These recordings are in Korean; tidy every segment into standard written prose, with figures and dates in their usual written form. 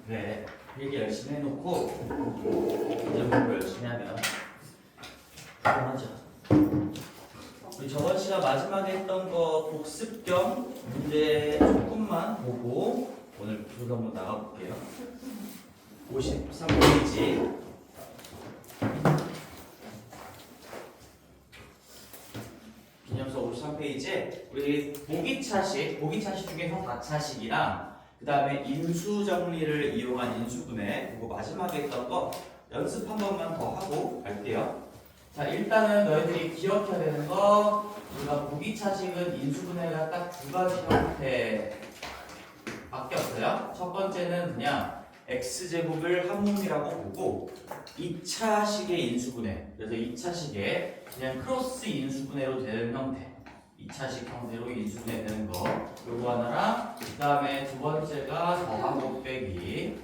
그래, 필기 열심히 해놓고 이제 공부 열심히 하면 불안하죠. 우리 저번 시간 마지막에 했던 거 복습 겸 문제 조금만 보고 오늘 구조 한번 나가볼게요. 53페이지. 기념서 53페이지에 우리 보기차식 중에서 다차식이랑 그 다음에 인수정리를 이용한 인수분해 그리고 마지막에 했던 거 연습 한 번만 더 하고 갈게요. 자, 일단은 너희들이 기억해야 되는 거 우리가 보기차식은 인수분해가 딱 두 가지 형태밖에 없어요. 첫 번째는 그냥 x제곱을 한몸이라고 보고 2차식의 인수분해, 그래서 2차식에 그냥 크로스 인수분해로 되는 형태, 2차식 형태로 인수분해 되는 거 요거 하나랑 그 다음에 두 번째가 더하고 빼기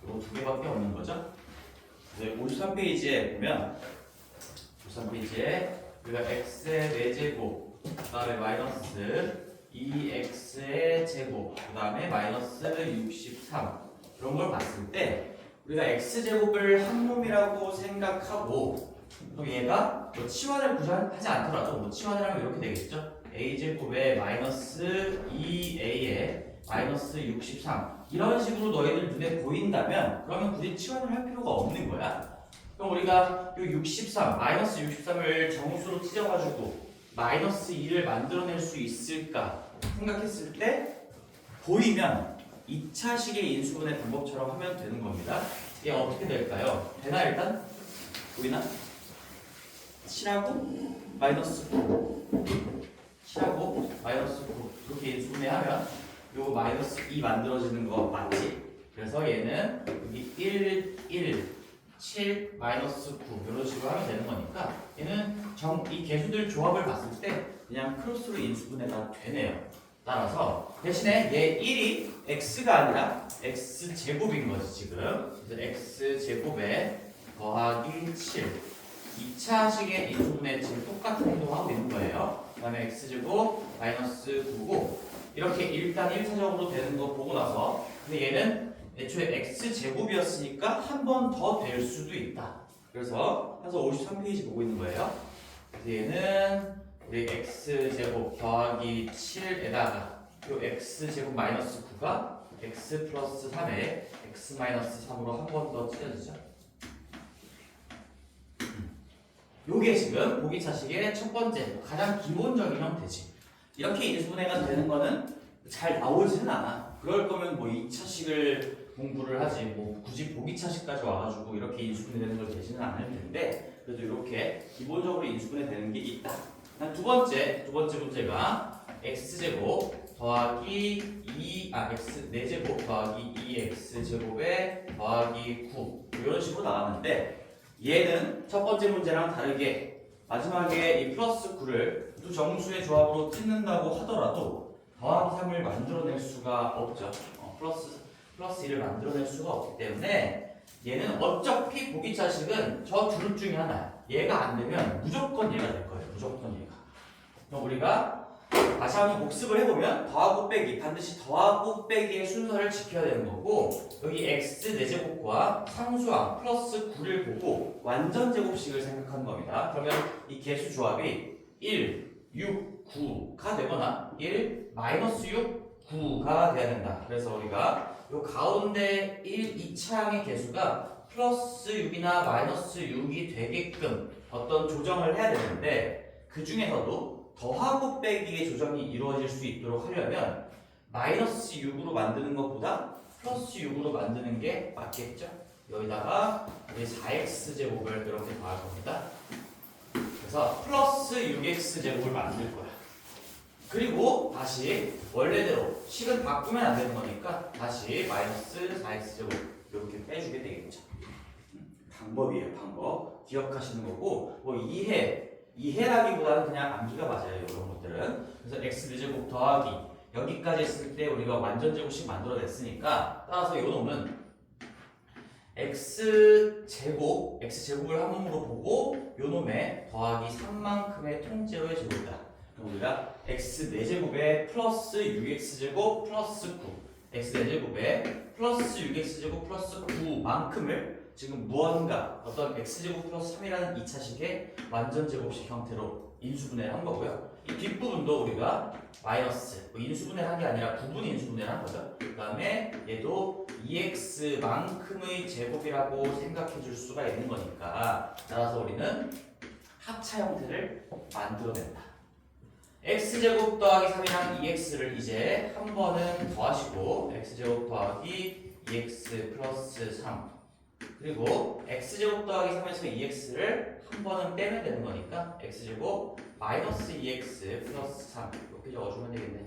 요거 두 개밖에 없는 거죠. 53페이지에 보면 53페이지에 우리가 x의 4제곱 그 다음에 마이너스 2x의 제곱 그 다음에 마이너스 63 이런 걸 봤을 때 우리가 x제곱을 한몸이라고 생각하고 또 얘가 뭐 치환을 굳이 하지 않더라도 뭐 치환을 하면 이렇게 되겠죠. a제곱에 마이너스 2a에 마이너스 63 이런 식으로 너희들 눈에 보인다면 그러면 굳이 치환을 할 필요가 없는 거야. 그럼 우리가 이 63, 마이너스 63을 정수로 찢어가지고 마이너스 2를 만들어낼 수 있을까 생각했을 때 보이면 2차식의 인수분해 방법처럼 하면 되는 겁니다. 이게 어떻게 될까요? 되나 일단? 보이나? 7하고 마이너스 9 7하고 마이너스 9 이렇게 인수분해하면 요거 마이너스 2 만들어지는 거 맞지? 그래서 얘는 여기 1, 7, 마이너스 9 이런 식으로 하면 되는 거니까 얘는 이 개수들 조합을 봤을 때 그냥 크로스로 인수분해가 되네요. 따라서 대신에 얘 1이 x가 아니라 x제곱인 거지 지금. 그래서 x제곱에 더하기 7 2차식의 인수분해 지금 똑같은 행동을 하고 있는 거예요. 그 다음에 x제곱 마이너스 9고 이렇게 일단 1차적으로 되는 거 보고 나서 근데 얘는 애초에 x제곱이었으니까 한 번 더 될 수도 있다. 그래서 53페이지 보고 있는 거예요. 그래서 얘는 우리 x제곱 더하기 7에다가 요 x제곱 마이너스 9가 x 플러스 3에 x 마이너스 3으로 한 번 더 찢어지죠. 요게 지금 보기차식의 첫 번째 가장 기본적인 형태지. 이렇게 인수분해가 되는 거는 잘 나오지는 않아. 그럴 거면 뭐 2차식을 공부를 하지 뭐 굳이 보기차식까지 와가지고 이렇게 인수분해 되는 걸 되지는 않을 텐데 그래도 이렇게 기본적으로 인수분해 되는 게 있다. 두 번째 문제가 x제곱 더하기 4제곱 더하기 2x제곱에 더하기 9 이런 식으로 나왔는데 얘는 첫 번째 문제랑 다르게 마지막에 이 플러스 9를 두 정수의 조합으로 찢는다고 하더라도 더하기 3을 만들어낼 수가 없죠. 플러스 1을 만들어낼 수가 없기 때문에 얘는 어차피 보기차식은 저 둘 중에 하나야. 얘가 안 되면 무조건 얘가 될 거예요. 무조건 얘가. 그럼 우리가 다시 한번 복습을 해보면 더하고 빼기 반드시 더하고 빼기의 순서를 지켜야 되는 거고 여기 x 4제곱과 상수항 플러스 9를 보고 완전 제곱식을 생각하는 겁니다. 그러면 이 개수 조합이 1, 6, 9가 되거나 1, 마이너스 6, 9가 돼야 된다. 그래서 우리가 요 가운데 1, 2차항의 개수가 플러스 6이나 마이너스 6이 되게끔 어떤 조정을 해야 되는데 그 중에서도 더하고 빼기의 조정이 이루어질 수 있도록 하려면 마이너스 6으로 만드는 것보다 플러스 6으로 만드는 게 맞겠죠? 여기다가 우리 4x제곱을 이렇게 더할 겁니다. 그래서 플러스 6x제곱을 만들 거야. 그리고 다시 원래대로 식은 바꾸면 안 되는 거니까 다시 마이너스 4x제곱 이렇게 빼주게 되겠죠. 방법이에요, 방법. 기억하시는 거고 뭐 이해라기보다는 그냥 암기가 맞아요, 이런 것들은. 그래서 x 4제곱 더하기 여기까지 했을 때 우리가 완전 제곱식 만들어냈으니까 따라서 요 놈은 x제곱을 한 몸으로 보고 요 놈의 더하기 3만큼의 통째로의 제곱이다. 그럼 우리가 x 4제곱에 플러스 6x제곱 플러스 9 x 4제곱에 플러스 6x제곱 플러스 9만큼을 지금 무언가 어떤 x제곱 플러스 3이라는 2차식의 완전제곱식 형태로 인수분해를 한 거고요. 이 뒷부분도 우리가 마이너스 인수분해를 한 게 아니라 부분 인수분해를 한 거죠. 그 다음에 얘도 2x만큼의 제곱이라고 생각해 줄 수가 있는 거니까 따라서 우리는 합차 형태를 만들어낸다. x제곱 더하기 3이랑 2x를 이제 한 번은 더하시고 x제곱 더하기 2x 플러스 3 그리고 x제곱 더하기 3에서 2x를 한 번은 빼면 되는 거니까 x제곱 마이너스 2x 플러스 3 이렇게 적어주면 되겠네.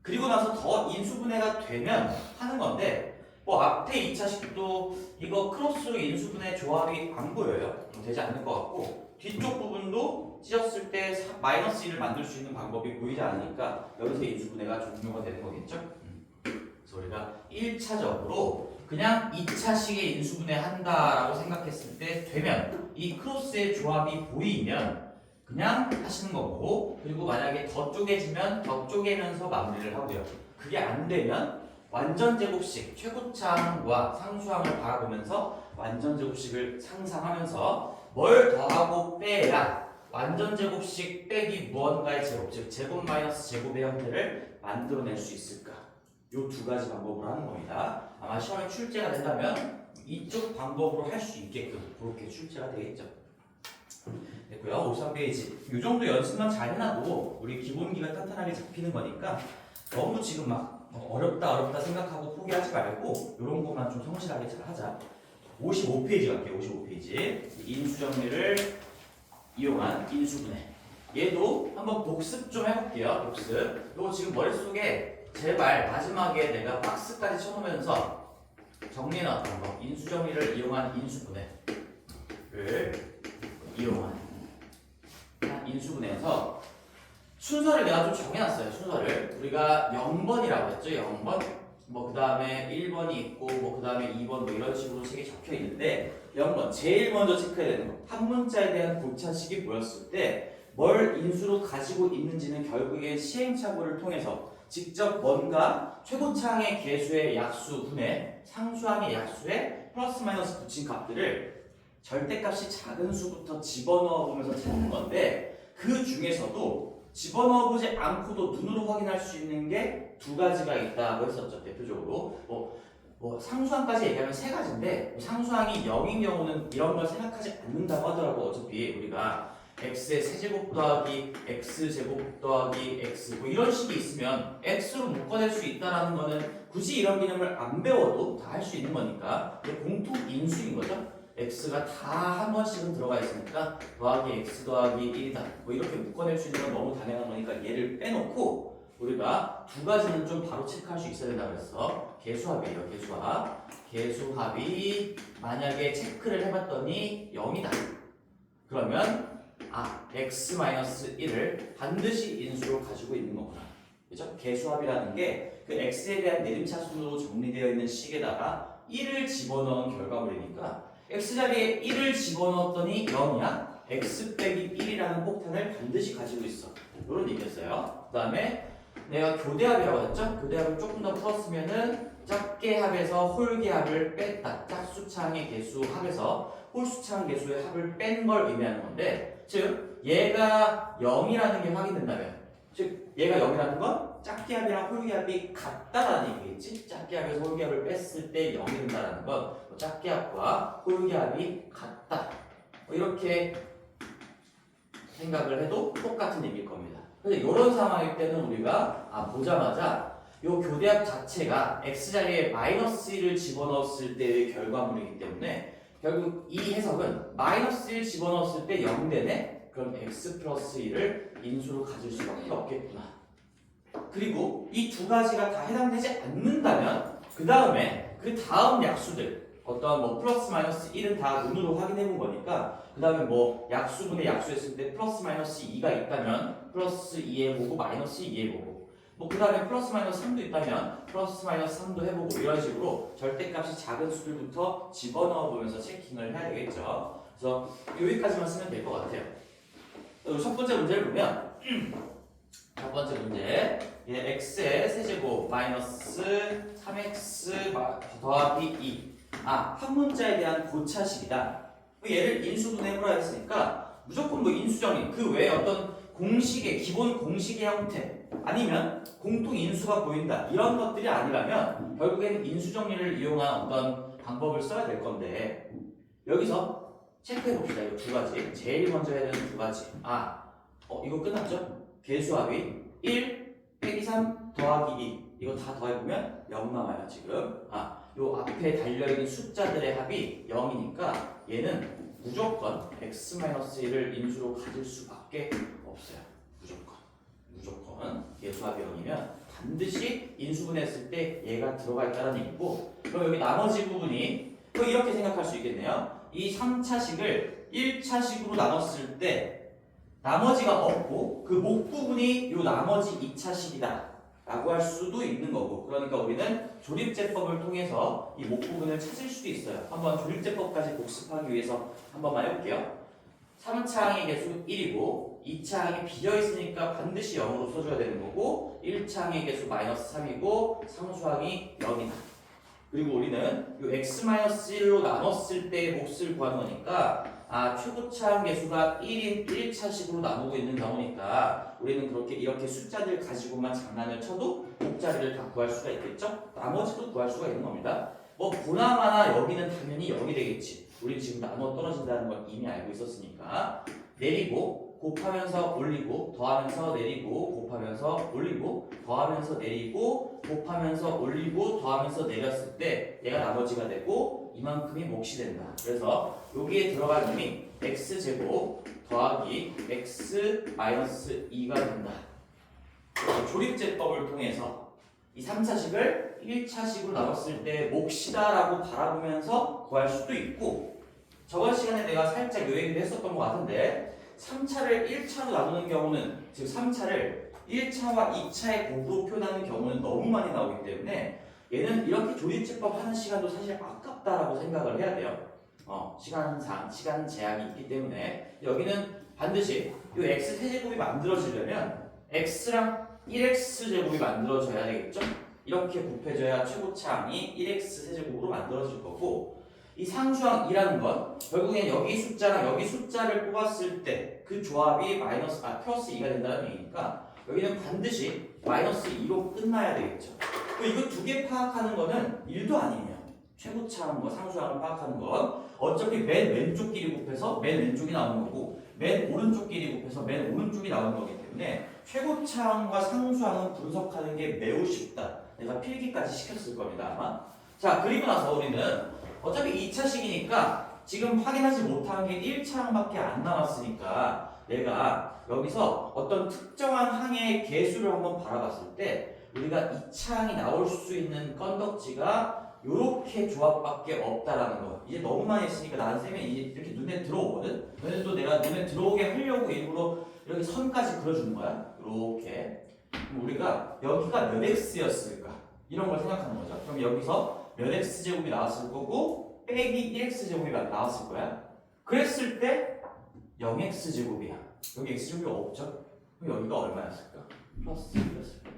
그리고 나서 더 인수분해가 되면 하는 건데 뭐 앞에 2차식도 이거 크로스로 인수분해 조합이 안 보여요. 되지 않을 것 같고 뒤쪽 부분도 찢었을 때 마이너스 1을 만들 수 있는 방법이 보이지 않으니까 여기서 인수분해가 종료가 되는 거겠죠. 그래서 우리가 1차적으로 그냥 2차식의 인수분해 한다라고 생각했을 때 되면 이 크로스의 조합이 보이면 그냥 하시는 거고 그리고 만약에 더 쪼개지면 더 쪼개면서 마무리를 하고요. 그게 안 되면 완전제곱식 최고차항과 상수항을 바라보면서 완전제곱식을 상상하면서 뭘 더하고 빼야 완전제곱식 빼기 무언가의 제곱 즉 제곱 마이너스 제곱의 형태를 만들어낼 수 있을까? 요 두 가지 방법으로 하는 겁니다. 아마 시험에 출제가 된다면 이쪽 방법으로 할 수 있게끔 그렇게 출제가 되겠죠. 됐고요. 53페이지. 이 정도 연습만 잘 해놔도 우리 기본기가 탄탄하게 잡히는 거니까 너무 지금 막 어렵다 생각하고 포기하지 말고 이런 것만 좀 성실하게 잘 하자. 55페이지 갈게요. 55페이지. 인수정리를 이용한 인수분해. 얘도 한번 복습 좀 해볼게요. 복습. 이거 지금 머릿속에 제발 마지막에 내가 박스까지 쳐놓으면서 정리해놨던 거 인수정리를 이용한 인수분해를 이용한 인수분해에서 순서를 내가 좀 정해놨어요. 순서를 우리가 0번이라고 했죠. 0번 뭐 그 다음에 1번이 있고 뭐 그 다음에 2번 뭐 이런 식으로 책에 적혀 있는데 0번 제일 먼저 체크해야 되는 거 한 문자에 대한 고차식이 보였을 때 뭘 인수로 가지고 있는지는 결국에 시행착오를 통해서 직접 뭔가 최고차항의 개수의 약수분의 상수항의 약수에 플러스 마이너스 붙인 값들을 절대값이 작은 수부터 집어넣어 보면서 찾는 건데 그 중에서도 집어넣어 보지 않고도 눈으로 확인할 수 있는 게 두 가지가 있다고 했었죠. 대표적으로 뭐 상수항까지 얘기하면 세 가지인데 상수항이 0인 경우는 이런 걸 생각하지 않는다고 하더라고. 어차피 우리가 x의 세제곱 더하기 x제곱 더하기 x 뭐 이런 식이 있으면 x로 묶어낼 수 있다는 거는 굳이 이런 개념을 안 배워도 다 할 수 있는 거니까 공통 인수인 거죠. x가 다 한 번씩은 들어가 있으니까 더하기 x 더하기 1이다 뭐 이렇게 묶어낼 수 있는 건 너무 당연한 거니까 얘를 빼놓고 우리가 두 가지는 좀 바로 체크할 수 있어야 된다고 했어. 개수합이에요. 개수합이 만약에 체크를 해봤더니 0이다 그러면 x-1을 반드시 인수로 가지고 있는 거구나. 그죠? 개수합이라는 게 그 x에 대한 내림차순으로 정리되어 있는 식에다가 1을 집어넣은 결과물이니까 x자리에 1을 집어넣었더니 0이야? x 빼기 1이라는 폭탄을 반드시 가지고 있어. 이런 얘기였어요. 그 다음에 내가 교대합이라고 했죠? 교대합을 조금 더 풀었으면은 짝계 합에서 홀계 합을 뺐다. 짝수차항의 개수 합에서 홀수차항 개수의 합을 뺀 걸 의미하는 건데 즉 얘가 0이라는 게 확인된다면 즉 얘가 0이라는 건 짝계합이랑 홀계합이 같다라는 얘기겠지. 짝계합에서 홀계합을 뺐을 때 0이 된다는 건 짝계합과 홀계합이 같다 이렇게 생각을 해도 똑같은 얘기일 겁니다. 그래서 이런 상황일 때는 우리가 보자마자 이 교대합 자체가 x자리에 마이너스 1을 집어넣었을 때의 결과물이기 때문에 결국 이 해석은 마이너스 1 집어넣었을 때 0 되네? 그럼 x 플러스 1을 인수로 가질 수밖에 없겠구나. 그리고 이 두 가지가 다 해당되지 않는다면 그 다음 약수들 어떤 뭐 플러스 마이너스 1은 다 눈으로 확인해 본 거니까 그 다음에 뭐 약수분의 약수했을 때 플러스 마이너스 2가 있다면 플러스 2 해보고 마이너스 2 해보고 뭐 그 다음에 플러스 마이너스 3도 있다면 플러스 마이너스 3도 해보고 이런 식으로 절대값이 작은 수들부터 집어넣어 보면서 체킹을 해야 되겠죠. 그래서 여기까지만 쓰면 될 것 같아요. 첫 번째 문제를 보면 첫 번째 문제 x의 세제곱 마이너스 3x 더하기 2 한 문자에 대한 고차식이다. 얘를 인수분해해보라 했으니까 무조건 뭐 인수정리 그 외에 어떤 공식의 기본 공식의 형태 아니면 공통 인수가 보인다 이런 것들이 아니라면 결국에는 인수정리를 이용한 어떤 방법을 써야 될 건데 여기서 체크해 봅시다. 이거 두 가지 제일 먼저 해야 되는 두 가지 이거 끝났죠? 개수합이 1 빼기 3 더하기 2 이거 다 더해보면 0 남아요 지금. 요 앞에 달려있는 숫자들의 합이 0이니까 얘는 무조건 x-1을 인수로 가질 수밖에 없어요. 무조건 개수합이 0이면 반드시 인수분해했을 때 얘가 들어가 있다는 얘기고 그럼 여기 나머지 부분이 또 이렇게 생각할 수 있겠네요. 이 3차식을 1차식으로 나눴을 때 나머지가 없고 그 목 부분이 요 나머지 2차식이다 라고 할 수도 있는 거고 그러니까 우리는 조립제법을 통해서 이 목 부분을 찾을 수도 있어요. 한번 조립제법까지 복습하기 위해서 한번만 해볼게요. 3차항의 개수 1이고 2차항이 비어있으니까 반드시 0으로 써줘야 되는 거고 1차항의 개수 마이너스 3이고 상수항이 0이다. 그리고 우리는 이 x-1로 나눴을 때의 몫을 구하는 거니까 최고차항 개수가 1인 1차식으로 나누고 있는 경우니까 우리는 그렇게 이렇게 숫자들 가지고만 장난을 쳐도 곱자리를 다 구할 수가 있겠죠? 나머지도 구할 수가 있는 겁니다. 뭐 보나마나 여기는 당연히 0이 되겠지. 우리 지금 나눠 떨어진다는 걸 이미 알고 있었으니까 내리고 곱하면서 올리고 더하면서 내리고 곱하면서 올리고 더하면서 내리고 곱하면서 올리고 더하면서 내렸을 때 얘가 나머지가 되고 이만큼이 몫이 된다. 그래서 여기에 들어갈 놈이 x제곱 더하기 x-2가 된다. 조립제법을 통해서 이 3차식을 1차식으로 나눴을 때 몫이다라고 바라보면서 구할 수도 있고 저번 시간에 내가 살짝 요 얘기를 했었던 것 같은데 3차를 1차로 나누는 경우는 즉 3차를 1차와 2차의 곱으로 표현하는 경우는 너무 많이 나오기 때문에 얘는 이렇게 조립제법 하는 시간도 사실 아깝다라고 생각을 해야 돼요. 시간 제약이 있기 때문에 여기는 반드시 이 x 세제곱이 만들어지려면 x랑 1x 제곱이 만들어져야 되겠죠? 이렇게 곱해져야 최고차항이 1x 세제곱으로 만들어질 거고 이 상수항 2라는 건 결국엔 여기 숫자랑 여기 숫자를 뽑았을 때 그 조합이 플러스 2가 된다는 얘기니까 여기는 반드시 마이너스 2로 끝나야 되겠죠. 이거 두 개 파악하는 거는 1도 아니에요. 최고차항과 상수항을 파악하는 건 어차피 맨 왼쪽 끼리 곱해서 맨 왼쪽이 나오는 거고 맨 오른쪽 끼리 곱해서 맨 오른쪽이 나오는 거기 때문에 최고차항과 상수항은 분석하는 게 매우 쉽다. 내가 필기까지 시켰을 겁니다 아마. 자 그리고 나서 우리는 어차피 2차식이니까 지금 확인하지 못한 게 1차항밖에 안 남았으니까 내가 여기서 어떤 특정한 항의 개수를 한번 바라봤을 때 우리가 2차항이 나올 수 있는 건덕지가 요렇게 조합밖에 없다라는 거. 이제 너무 많이 했으니까 나는 쌤이 이제 이렇게 눈에 들어오거든. 그래서 내가 눈에 들어오게 하려고 일부러 이렇게 선까지 그려주는 거야. 이렇게. 그럼 우리가 여기가 몇 x였을까? 이런 걸 생각하는 거죠. 그럼 여기서 몇 x제곱이 나왔을 거고 빼기 1x제곱이 나왔을 거야. 그랬을 때 0x제곱이야. 여기 x제곱이 없죠? 그럼 여기가 얼마였을까? 플러스 1이었을까?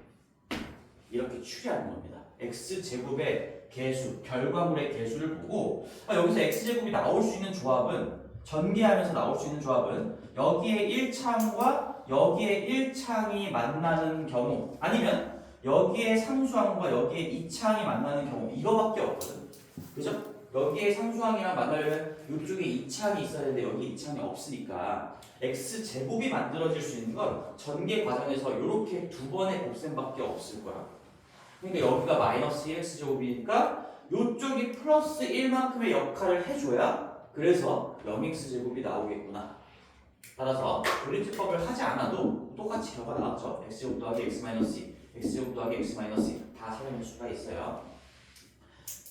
이렇게 추리하는 겁니다. x제곱의 개수, 결과물의 개수를 보고 여기서 x제곱이 나올 수 있는 조합은 전개하면서 나올 수 있는 조합은 여기에 1차항과 여기에 1차항이 만나는 경우 아니면 여기에 상수항과 여기에 2차항이 만나는 경우 이거밖에 없거든. 그죠? 여기에 상수항이랑 만나려면 이쪽에 2차항이 있어야 되는데 여기 2차항이 없으니까 x제곱이 만들어질 수 있는 건 전개 과정에서 이렇게 두 번의 곱셈밖에 없을 거야. 그러니까 여기가 마이너스 1x제곱이니까 이쪽이 플러스 1만큼의 역할을 해줘야 그래서 0x제곱이 나오겠구나. 따라서 조립제법을 하지 않아도 똑같이 결과 나왔죠. x제곱 더하기 x-2, x제곱 더하기 x-2 다 사용할 수가 있어요.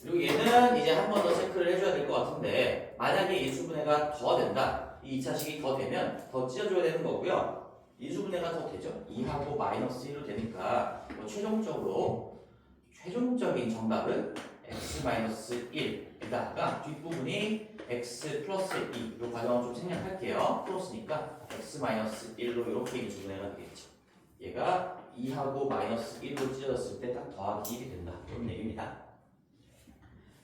그리고 얘는 이제 한 번 더 체크를 해줘야 될 것 같은데 만약에 인수분해가 더 된다. 이 2차식이 더 되면 더 찢어줘야 되는 거고요. 인수분해가 더 되죠. 2하고 마이너스 1로 되니까 뭐 최종적인 정답은 x-1에다가 뒷부분이 x 플러스 2. 이 과정을 좀 생략할게요. 풀었으니까 x-1로 이렇게 인수분해가 되겠죠. 얘가 2하고 마이너스 1로 찢어졌을 때 딱 더하기 1이 된다. 이런 얘기입니다.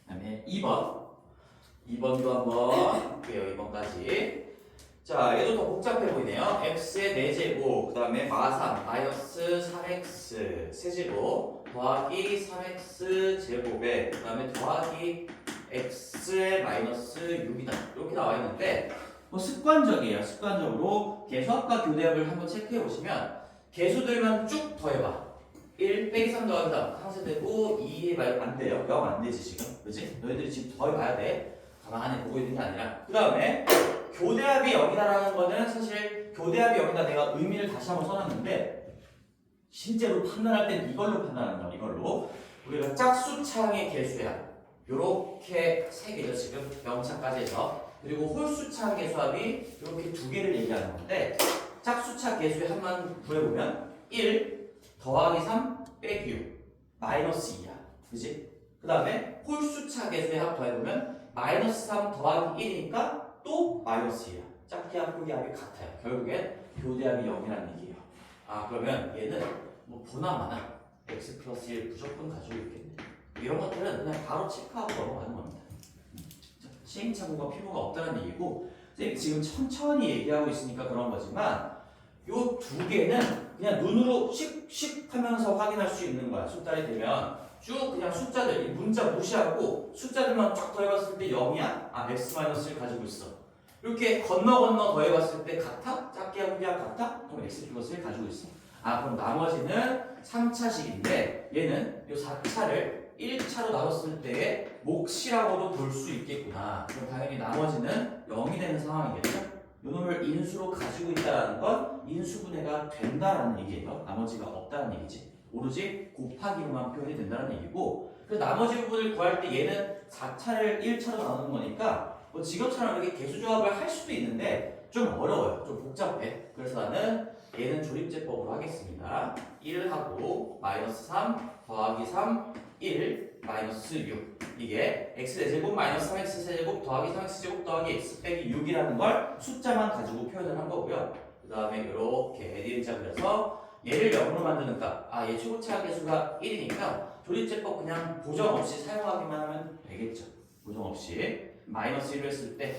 그 다음에 2번도 한번 볼게요. 2번까지. 자, 얘도 더 복잡해 보이네요. x의 4제곱, 그 다음에 마삼, 마이너스 3x 세제곱, 더하기 3x 제곱에, 그 다음에 더하기 x의 마이너스 6이다. 이렇게 나와 있는데, 뭐 습관적이에요. 습관적으로 개수합과 교대합을 한번 체크해 보시면, 개수들만 쭉 더해봐. 1 빼기 3 더하기 3 상쇄되고 2 말고 안 돼요. 0 안 되지 지금. 그치? 너희들이 지금 더해봐야 돼. 가만히 보고 있는 게 아니라. 그 다음에 교대합이 0이다라는 거는 사실 교대합이 0이다 내가 의미를 다시 한번 써놨는데 실제로 판단할 땐 이걸로 판단하는 거야. 이걸로. 우리가 짝수창의 개수야. 요렇게 3개죠 지금. 0차까지 해서. 그리고 홀수창 개수합이 이렇게 2개를 얘기하는 건데 짝수차 개수의 합만 구해보면 1 더하기 3 빼기 6 마이너스 2야. 그지? 그 다음에 홀수차 개수의 합 더해보면 마이너스 3 더하기 1이니까 또 마이너스 2야. 짝기합, 홀기합이 같아요. 결국엔 교대합이 0이라는 얘기예요. 아 그러면 얘는 뭐 보나마나 x 플러스 1 무조건 가지고 있겠네. 이런 것들은 그냥 바로 체크하고 넘어가는 겁니다. 시행착오가 필요가 없다는 얘기고 선생님이 지금 천천히 얘기하고 있으니까 그런 거지만 요 2개는 그냥 눈으로 씩씩 하면서 확인할 수 있는 거야. 숫달이 되면 쭉 그냥 숫자들, 이 문자 무시하고 숫자들만 쫙 더해봤을 때 0이야? 아, x-1 가지고 있어. 이렇게 건너 더해봤을 때 같아? 작게하고 크게하고 같아? 그럼 x 플러스 1 가지고 있어. 아, 그럼 나머지는 3차식인데 얘는 이 4차를 1차로 나눴을 때의 몫이라고도 볼 수 있겠구나. 그럼 당연히 나머지는 0이 되는 상황이겠죠? 요놈을 인수로 가지고 있다는 건 인수분해가 된다라는 얘기예요. 나머지가 없다는 얘기지. 오로지 곱하기로만 표현이 된다는 얘기고 그래서 나머지 부분을 구할 때 얘는 4차를 1차로 나누는 거니까 뭐 지금처럼 이렇게 개수조합을 할 수도 있는데 좀 어려워요. 좀 복잡해. 그래서 나는 얘는 조립제법으로 하겠습니다. 1하고 마이너스 3 더하기 3 1 마이너스 6 이게 x4제곱 마이너스 3x 세제곱 더하기 3x제곱 더하기 x 빼기 6이라는 걸 숫자만 가지고 표현을 한 거고요. 그 다음에 이렇게 D자 그래서 얘를 0으로 만드는 값. 아, 얘 최고차 개수가 1이니까 조립제법 그냥 보정 없이 사용하기만 하면 되겠죠. 보정 없이 마이너스 1을 했을 때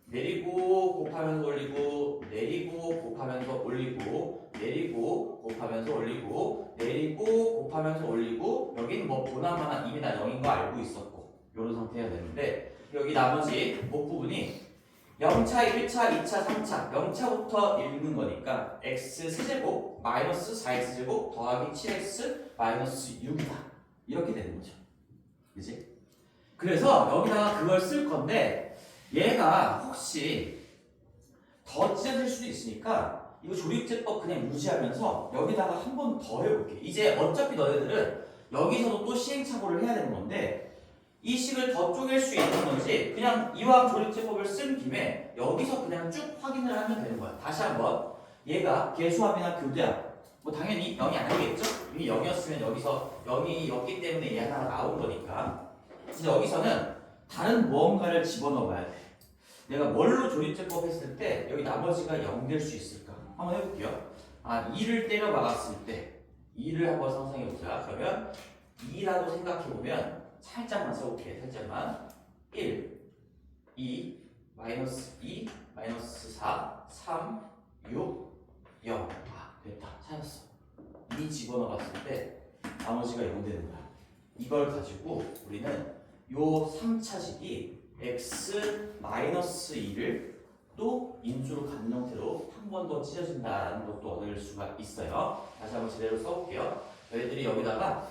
내리고 곱하면서 올리고 내리고 곱하면서 올리고 내리고 곱하면서 올리고 내리고 곱하면서 올리고 여기는 뭐 보나마나 이미 다 0인 거 알고 있었고 이런 상태여야 되는데 여기 나머지 목 부분이 0차, 1차, 2차, 3차 0차부터 읽는 거니까 x 세제곱 마이너스 4x제곱 더하기 7x 마이너스 6이다 이렇게 되는 거죠. 그치? 그래서 여기다가 그걸 쓸 건데 얘가 혹시 더 찢어질 수도 있으니까 이거 조립제법 그냥 무시하면서 여기다가 한 번 더 해볼게. 이제 어차피 너희들은 여기서도 또 시행착오를 해야 되는 건데 이 식을 더 쪼갤 수 있는 건지 그냥 이왕 조립제법을 쓴 김에 여기서 그냥 쭉 확인을 하면 되는 거야. 다시 한번 얘가 개수합이나 교대합 뭐 당연히 0이 아니겠죠? 이미 0이었으면 여기서 0이었기 때문에 얘 하나가 나온 거니까 근데 여기서는 다른 무언가를 집어넣어 봐야 돼. 내가 뭘로 조립제법 했을 때 여기 나머지가 0 될 수 있을까? 한번 해볼게요. 아, 2를 때려 박았을 때 2를 한번 상상해보자. 그러면 2라고 생각해보면 살짝만 써볼게. 살짝만 1, 2, 마이너스 2, 마이너스 4, 3, 6, 0 아, 됐다. 찾았어. 2 집어넣어봤을 때 나머지가 0 되는 거야. 이걸 가지고 우리는 요 3차식이 x-2를 또 인수로 갖는 형태로 한 번 더 찢어진다는 것도 얻을 수가 있어요. 다시 한번 제대로 써볼게요. 너희들이 여기다가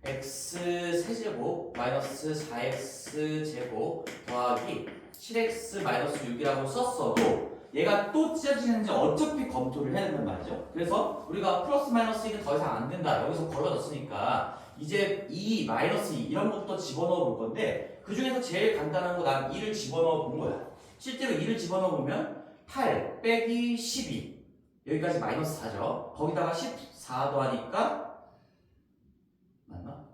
x 세제곱 마이너스 4x 제곱 더하기 7x 마이너스 6이라고 썼어도 얘가 또 찢어지는지 어차피 검토를 해야 된단 말이죠. 그래서 우리가 플러스 마이너스 1은 더 이상 안 된다. 여기서 걸러졌으니까 이제 2, 마이너스 2 이런 것부터 집어넣어 볼 건데 그 중에서 제일 간단한 거 난 2를 집어넣어 본 거야. 실제로 2를 집어넣어 보면 8 빼기 12 여기까지 마이너스 4죠. 거기다가 14 더하니까 맞나?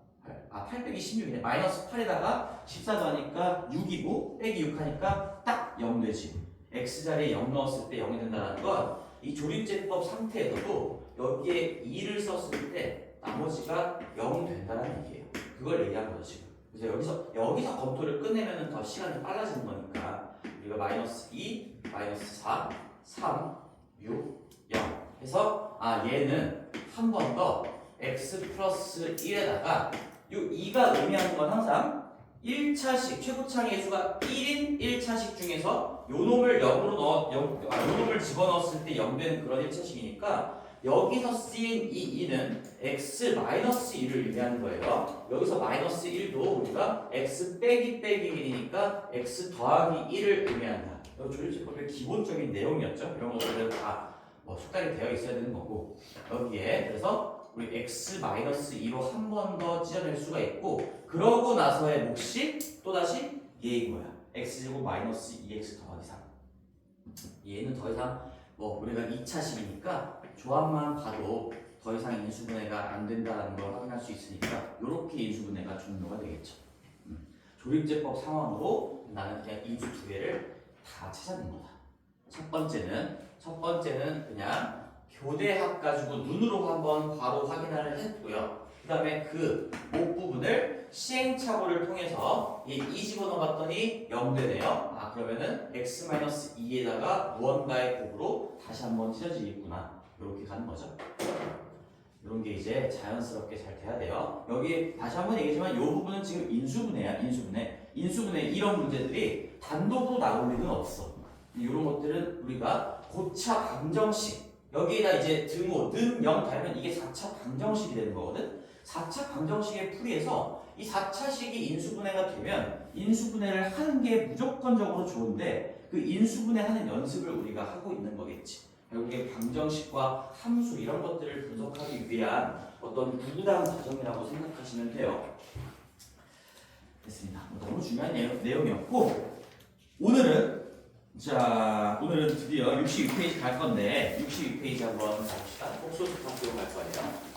8 빼기 16이네. 마이너스 8에다가 14 더하니까 6이고 빼기 6 하니까 딱 0 되지. x자리에 0 넣었을 때 0이 된다는 건 이 조립제법 상태에서도 여기에 2를 썼을 때 나머지가 0이 된다는 얘기예요. 그걸 얘기한 거죠 지금. 그래서 여기서 검토를 끝내면 더 시간이 빨라지는 거니까 우리가 마이너스 2, 마이너스 4, 3, 6, 0 해서 얘는 한 번 더 x 플러스 1에다가 이 2가 의미하는 건 항상 1차식 최고창의 수가 1인 1차식 중에서 요 놈을 0으로 요 놈을 집어넣었을 때 0 되는 그런 1차식이니까 여기서 쓰인 이 2는 x-1을 의미하는 거예요. 여기서 마이너스 1도 우리가 x 빼기 1이니까 x 더하기 1을 의미한다. 이 조립제법의 기본적인 내용이었죠. 이런 것들은 다 뭐 숙달이 되어 있어야 되는 거고 여기에 그래서 우리 x-2로 한 번 더 찢어낼 수가 있고 그러고 나서의 몫이 또다시 얘인 거야. x제곱 마이너스 2x 더하기 3 얘는 더 이상 뭐 우리가 2차식이니까 조합만 봐도 더 이상 인수분해가 안 된다는 걸 확인할 수 있으니까 이렇게 인수분해가 종료가 되겠죠. 조립제법 상황으로 나는 그냥 인수 두 개를 다 찾아낸 거다. 첫 번째는 그냥 교대합 가지고 눈으로 한번 바로 확인을 했고요. 그 다음에 그 목 부분을 시행착오를 통해서 이 집어넣어봤더니 0 되네요. 그러면은 x-2에다가 무언가의 곱으로 다시 한번 찢어지겠구나. 이렇게 가는 거죠. 이런 게 이제 자연스럽게 잘 돼야 돼요. 여기 다시 한번 얘기했지만 이 부분은 지금 인수분해야. 인수분해 이런 문제들이 단독으로 나올 리는 없어. 이런 것들은 우리가 고차 방정식 여기에다 이제 등호, 는 0 달면 이게 4차 방정식이 되는 거거든. 4차 방정식의 풀이에서 이 4차식이 인수분해가 되면 인수분해를 하는 게 무조건적으로 좋은데 그 인수분해하는 연습을 우리가 하고 있는 거겠지. 결국에 방정식과 함수 이런 것들을 분석하기 위한 어떤 구구단 과정이라고 생각하시면 돼요. 됐습니다. 너무 중요한 내용이었고 오늘은 드디어 62페이지 갈 건데 62페이지 한번 가봅시다. 복소수 파트로 갈 거예요.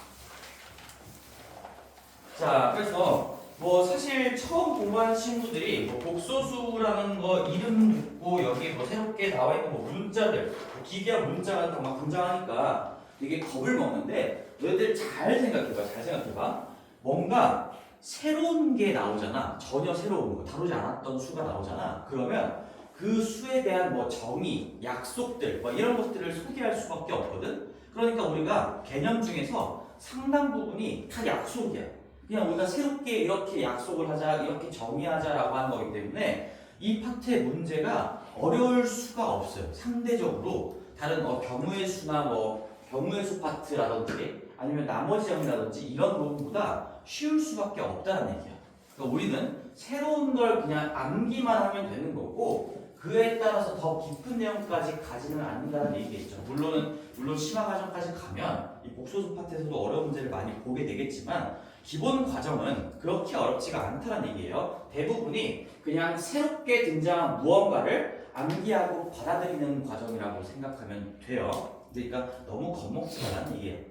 자, 그래서 뭐 사실 처음 공부하는 친구들이 뭐 복소수라는 거 이름 듣고 여기 뭐 새롭게 나와 있는 뭐 문자들, 기계와 문자가 막 등장하니까 되게 겁을 먹는데 너희들 잘 생각해봐. 뭔가 새로운 게 나오잖아. 전혀 새로운 거, 다루지 않았던 수가 나오잖아. 그러면 그 수에 대한 뭐 정의, 약속들 뭐 이런 것들을 소개할 수밖에 없거든. 그러니까 우리가 개념 중에서 상당 부분이 다 약속이야. 그냥 우리가 새롭게 이렇게 약속을 하자, 이렇게 정의하자라고 하는 거기 때문에 이 파트의 문제가 어려울 수가 없어요. 상대적으로 다른 경우의 수나 뭐 경우의 수 파트라든지 아니면 나머지 정의라든지 이런 부분보다 쉬울 수밖에 없다는 얘기야. 그러니까 우리는 새로운 걸 그냥 암기만 하면 되는 거고 그에 따라서 더 깊은 내용까지 가지는 않는다는 얘기겠죠. 물론 심화 과정까지 가면 이 복소수 파트에서도 어려운 문제를 많이 보게 되겠지만 기본 과정은 그렇게 어렵지가 않다는 얘기예요. 대부분이 그냥 새롭게 등장한 무언가를 암기하고 받아들이는 과정이라고 생각하면 돼요. 그러니까 너무 겁먹지 말라는 얘기예요.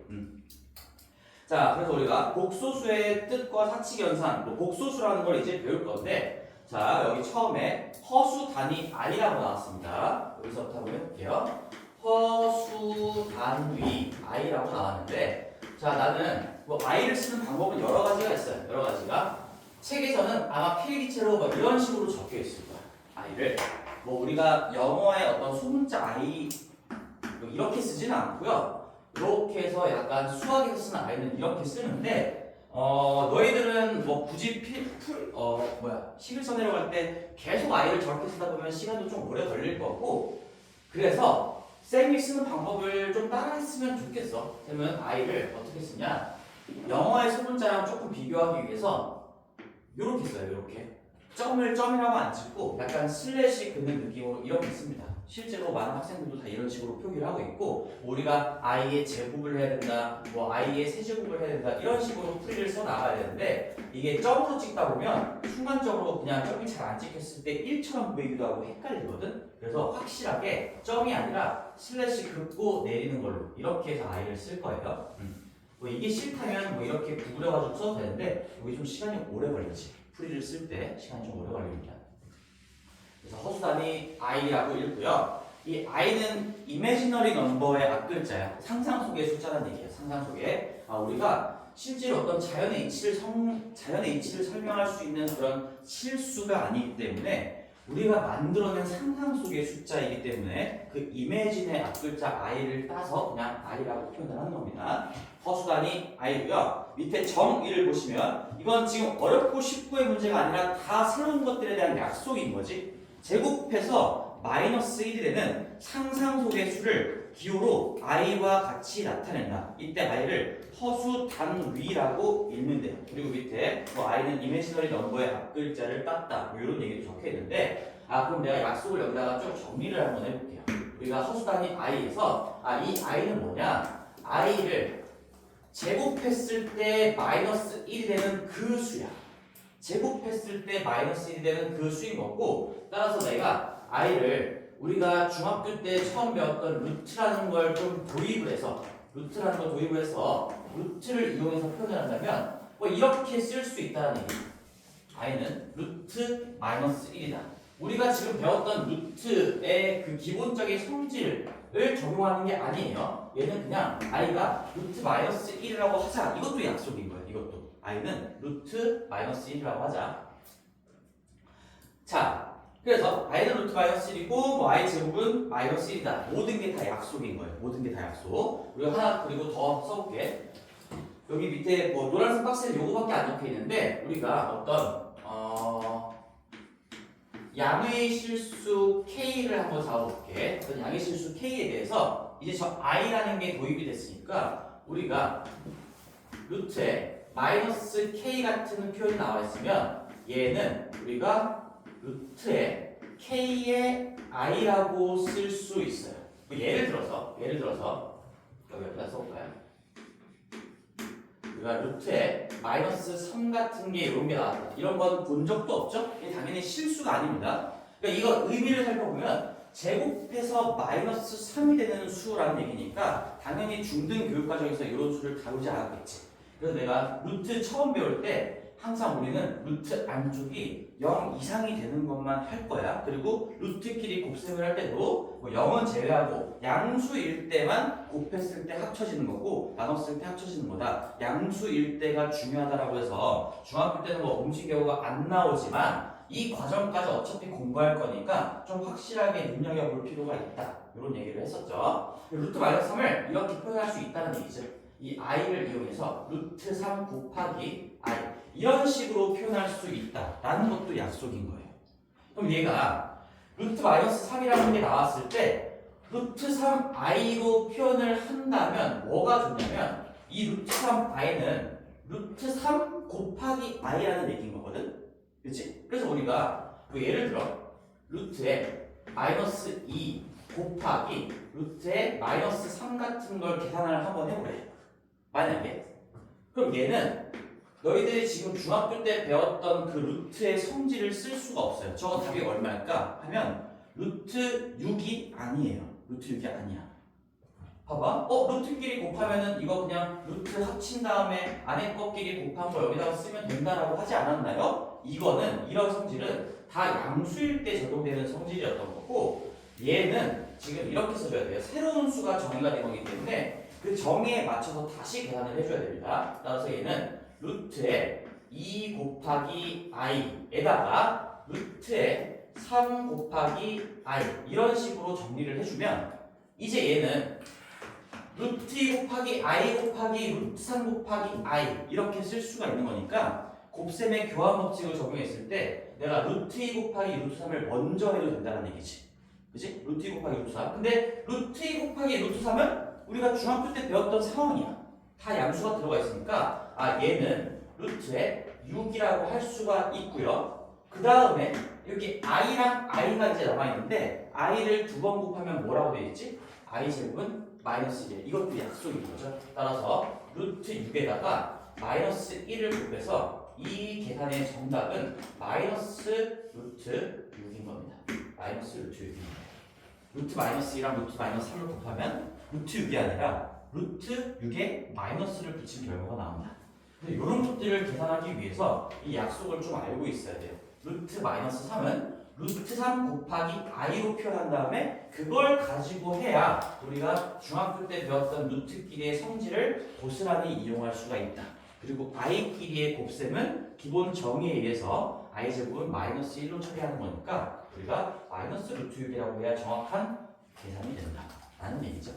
자, 그래서 우리가 복소수의 뜻과 사칙연산, 뭐 복소수라는 걸 이제 배울 건데, 자, 여기 처음에 허수 단위 i라고 나왔습니다. 여기서부터 한번 해볼게요. 허수 단위 i라고 나왔는데, 자, 나는 뭐 i를 쓰는 방법은 여러 가지가 있어요. 여러 가지가. 책에서는 아마 필기체로 뭐 이런 식으로 적혀 있을 거야. i를. 뭐 우리가 영어의 어떤 소문자 i 뭐 이렇게 쓰지는 않고요. 이렇게 해서 약간 수학에서 쓰는 i는 이렇게 쓰는데 너희들은 뭐 굳이 식을 써내려갈 때 계속 i를 저렇게 쓰다 보면 시간도 좀 오래 걸릴 거고 그래서 쌤이 쓰는 방법을 좀 따라했으면 좋겠어. 쌤은 i를 어떻게 쓰냐 영어의 소문자랑 조금 비교하기 위해서 이렇게 써요. 이렇게 점을 점이라고 안 찍고 약간 슬래시 긋는 느낌으로 이렇게 씁니다. 실제로 많은 학생들도 다 이런 식으로 표기를 하고 있고 우리가 i의 제곱을 해야 된다, 뭐 i의 세제곱을 해야 된다 이런 식으로 풀이를 써 나가야 되는데 이게 점으로 찍다 보면 순간적으로 그냥 점이 잘 안 찍혔을 때 1처럼 보이기도 하고 헷갈리거든. 그래서 확실하게 점이 아니라 슬래시 긋고 내리는 걸로 이렇게 해서 i를 쓸 거예요. 뭐 이게 싫다면 뭐 이렇게 구부려가지고 써도 되는데 여기 좀 시간이 오래 걸리지. 풀이를 쓸 때 시간이 좀 오래 걸립니다. 그래서 허수단이 i라고 읽고요. 이 i는 imaginary number의 앞글자야. 상상 속의 숫자라는 얘기예요. 상상 속에. 우리가 실제로 어떤 자연의 이치를 설명할 수 있는 그런 실수가 아니기 때문에 우리가 만들어낸 상상 속의 숫자이기 때문에 그 imagine의 앞글자 i를 따서 그냥 i라고 표현을 하는 겁니다. 허수단이 i고요. 밑에 정1을 보시면 이건 지금 어렵고 쉽고의 문제가 아니라 다 새로운 것들에 대한 약속인 거지. 제곱해서 마이너스 1이 되는 상상 속의 수를 기호로 i와 같이 나타낸다. 이때 i를 허수단위라고 읽는 돼요. 그리고 밑에 뭐 i는 imaginary number의 앞글자를 땄다. 뭐 이런 얘기도 적혀 있는데 그럼 내가 약속을 여기다가 좀 정리를 한번 해볼게요. 우리가 허수단위 i에서 이 i는 뭐냐? i를 제곱했을 때 마이너스 1이 되는 그 수야. 제곱했을 때 마이너스 1이 되는 그 수인 거고 따라서 내가 i를 우리가 중학교 때 처음 배웠던 루트라는 걸 좀 도입을 해서 루트를 이용해서 표현을 한다면 뭐 이렇게 쓸 수 있다는 얘기. i는 루트 마이너스 1이다. 우리가 지금 배웠던 루트의 그 기본적인 성질을 적용하는 게 아니에요. 얘는 그냥 i가 루트 마이너스 1이라고 하자. 이것도 약속인 거예요. 이것도 i는 루트 마이너스 1이라고 하자. 자, 그래서 i는 루트 마이너스 1이고 뭐 i 제곱은 마이너스 1이다. 모든 게 다 약속인 거예요. 모든 게 다 약속. 우리가 하나 그리고 더 써볼게. 여기 밑에 뭐 노란색 박스에 요거밖에 안 적혀 있는데 우리가 어떤 양의 실수 K를 한번 잡아볼게. 어떤 양의 실수 K에 대해서 이제 저 i라는 게 도입이 됐으니까 우리가 루트에 마이너스 K 같은 표현이 나와 있으면 얘는 우리가 루트에 K의 i라고 쓸 수 있어요. 예를 들어서 여기다 써볼까요? 우리가 루트에 마이너스 3 같은 게 이런 게 나왔다. 이런 건 본 적도 없죠? 이게 당연히 실수가 아닙니다. 그러니까 이거 의미를 살펴보면 제곱해서 마이너스 3이 되는 수라는 얘기니까 당연히 중등 교육 과정에서 이런 수를 다루지 않았겠지. 그래서 내가 루트 처음 배울 때 항상 우리는 루트 안쪽이 0 이상이 되는 것만 할 거야. 그리고 루트끼리 곱셈을 할 때도 뭐 0은 제외하고 양수일 때만 곱했을 때 합쳐지는 거고 나눴을 때 합쳐지는 거다. 양수일 때가 중요하다라고 해서 중학교 때는 뭐 음식 경우가 안 나오지만 이 과정까지 어차피 공부할 거니까 좀 확실하게 눈여겨볼 필요가 있다. 이런 얘기를 했었죠. 루트 마이너스 3을 이렇게 표현할 수 있다는 얘기죠. 이 i를 이용해서 루트 3 곱하기 i 이런 식으로 표현할 수 있다라는 것도 약속인 거예요. 그럼 얘가 루트 마이너스 3이라는 게 나왔을 때 루트 3i로 표현을 한다면 뭐가 좋냐면 이 루트 3i는 루트 3 곱하기 i라는 얘기인 거거든. 그치? 그래서 우리가 뭐 예를 들어 루트에 마이너스 2 곱하기 루트에 마이너스 3 같은 걸 계산을 한번 해보래. 만약에 그럼 얘는 너희들이 지금 중학교 때 배웠던 그 루트의 성질을 쓸 수가 없어요. 저거 답이 얼마일까? 하면 루트 6이 아니에요. 루트 6이 아니야. 봐봐. 루트끼리 곱하면은 이거 그냥 루트 합친 다음에 안에 거끼리 곱한 거 여기다가 쓰면 된다라고 하지 않았나요? 이거는 이런 성질은 다 양수일 때 적용되는 성질이었던 거고 얘는 지금 이렇게 써줘야 돼요. 새로운 수가 정의가 된 거기 때문에 그 정의에 맞춰서 다시 계산을 해줘야 됩니다. 따라서 얘는 루트에 2 곱하기 i에다가 루트에 3 곱하기 i 이런 식으로 정리를 해주면 이제 얘는 루트 2 곱하기 i 곱하기 루트 3 곱하기 i 이렇게 쓸 수가 있는 거니까 곱셈의 교환 법칙을 적용했을 때 내가 루트 2 곱하기 루트 3을 먼저 해도 된다는 얘기지. 그치? 루트 2 곱하기 루트 3. 근데 루트 2 곱하기 루트 3은 우리가 중학교 때 배웠던 상황이야. 다 양수가 들어가 있으니까 얘는 루트에 6이라고 할 수가 있고요. 그 다음에 여기 i랑 i가 이제 남아있는데 i를 두 번 곱하면 뭐라고 되어 있지? i 제곱은 마이너스 1. 이것도 약속인 거죠. 따라서 루트 6에다가 마이너스 1을 곱해서 이 계산의 정답은 마이너스 루트 6인 겁니다. 마이너스 루트 6인 거예요. 루트 마이너스 2랑 루트 마이너스 3을 곱하면 루트 6이 아니라 루트 6에 마이너스를 붙인 결과가 나옵니다. 근데 이런 것들을 계산하기 위해서 이 약속을 좀 알고 있어야 돼요. 루트 마이너스 3은 루트 3 곱하기 i로 표현한 다음에 그걸 가지고 해야 우리가 중학교 때 배웠던 루트끼리의 성질을 고스란히 이용할 수가 있다. 그리고 i끼리의 곱셈은 기본 정의에 의해서 i제곱은 마이너스 1로 처리하는 거니까 우리가 마이너스 루트 6이라고 해야 정확한 계산이 된다 라는 얘기죠.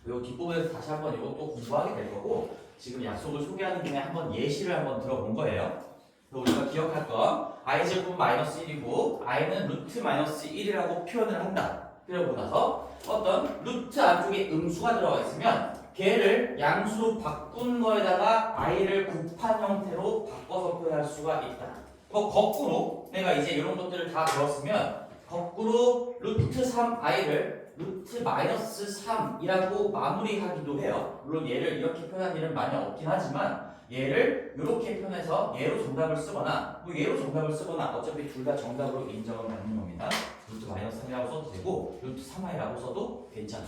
이 뒷부분에서 다시 한번 이것도 공부하게 될 거고 지금 약속을 소개하는 김에 한번 예시를 한번 들어본 거예요. 우리가 기억할 건 i제곱은 마이너스 1이고 i는 루트 마이너스 1이라고 표현을 한다. 그러고 나서 어떤 루트 안쪽에 음수가 들어가 있으면 걔를 양수로 바꾼 거에다가 i를 곱한 형태로 바꿔서 표현할 수가 있다. 거꾸로 내가 이제 이런 것들을 다 배웠으면 거꾸로 루트 3i를 루트 마이너스 3이라고 마무리하기도 해요. 물론 얘를 이렇게 표현한 일은 많이 없긴 하지만 얘를 이렇게 표현해서 얘로 정답을 쓰거나 뭐 얘로 정답을 쓰거나 어차피 둘 다 정답으로 인정을 받는 겁니다. 루트 마이너스 3이라고 써도 되고 루트 3i라고 써도 괜찮아요.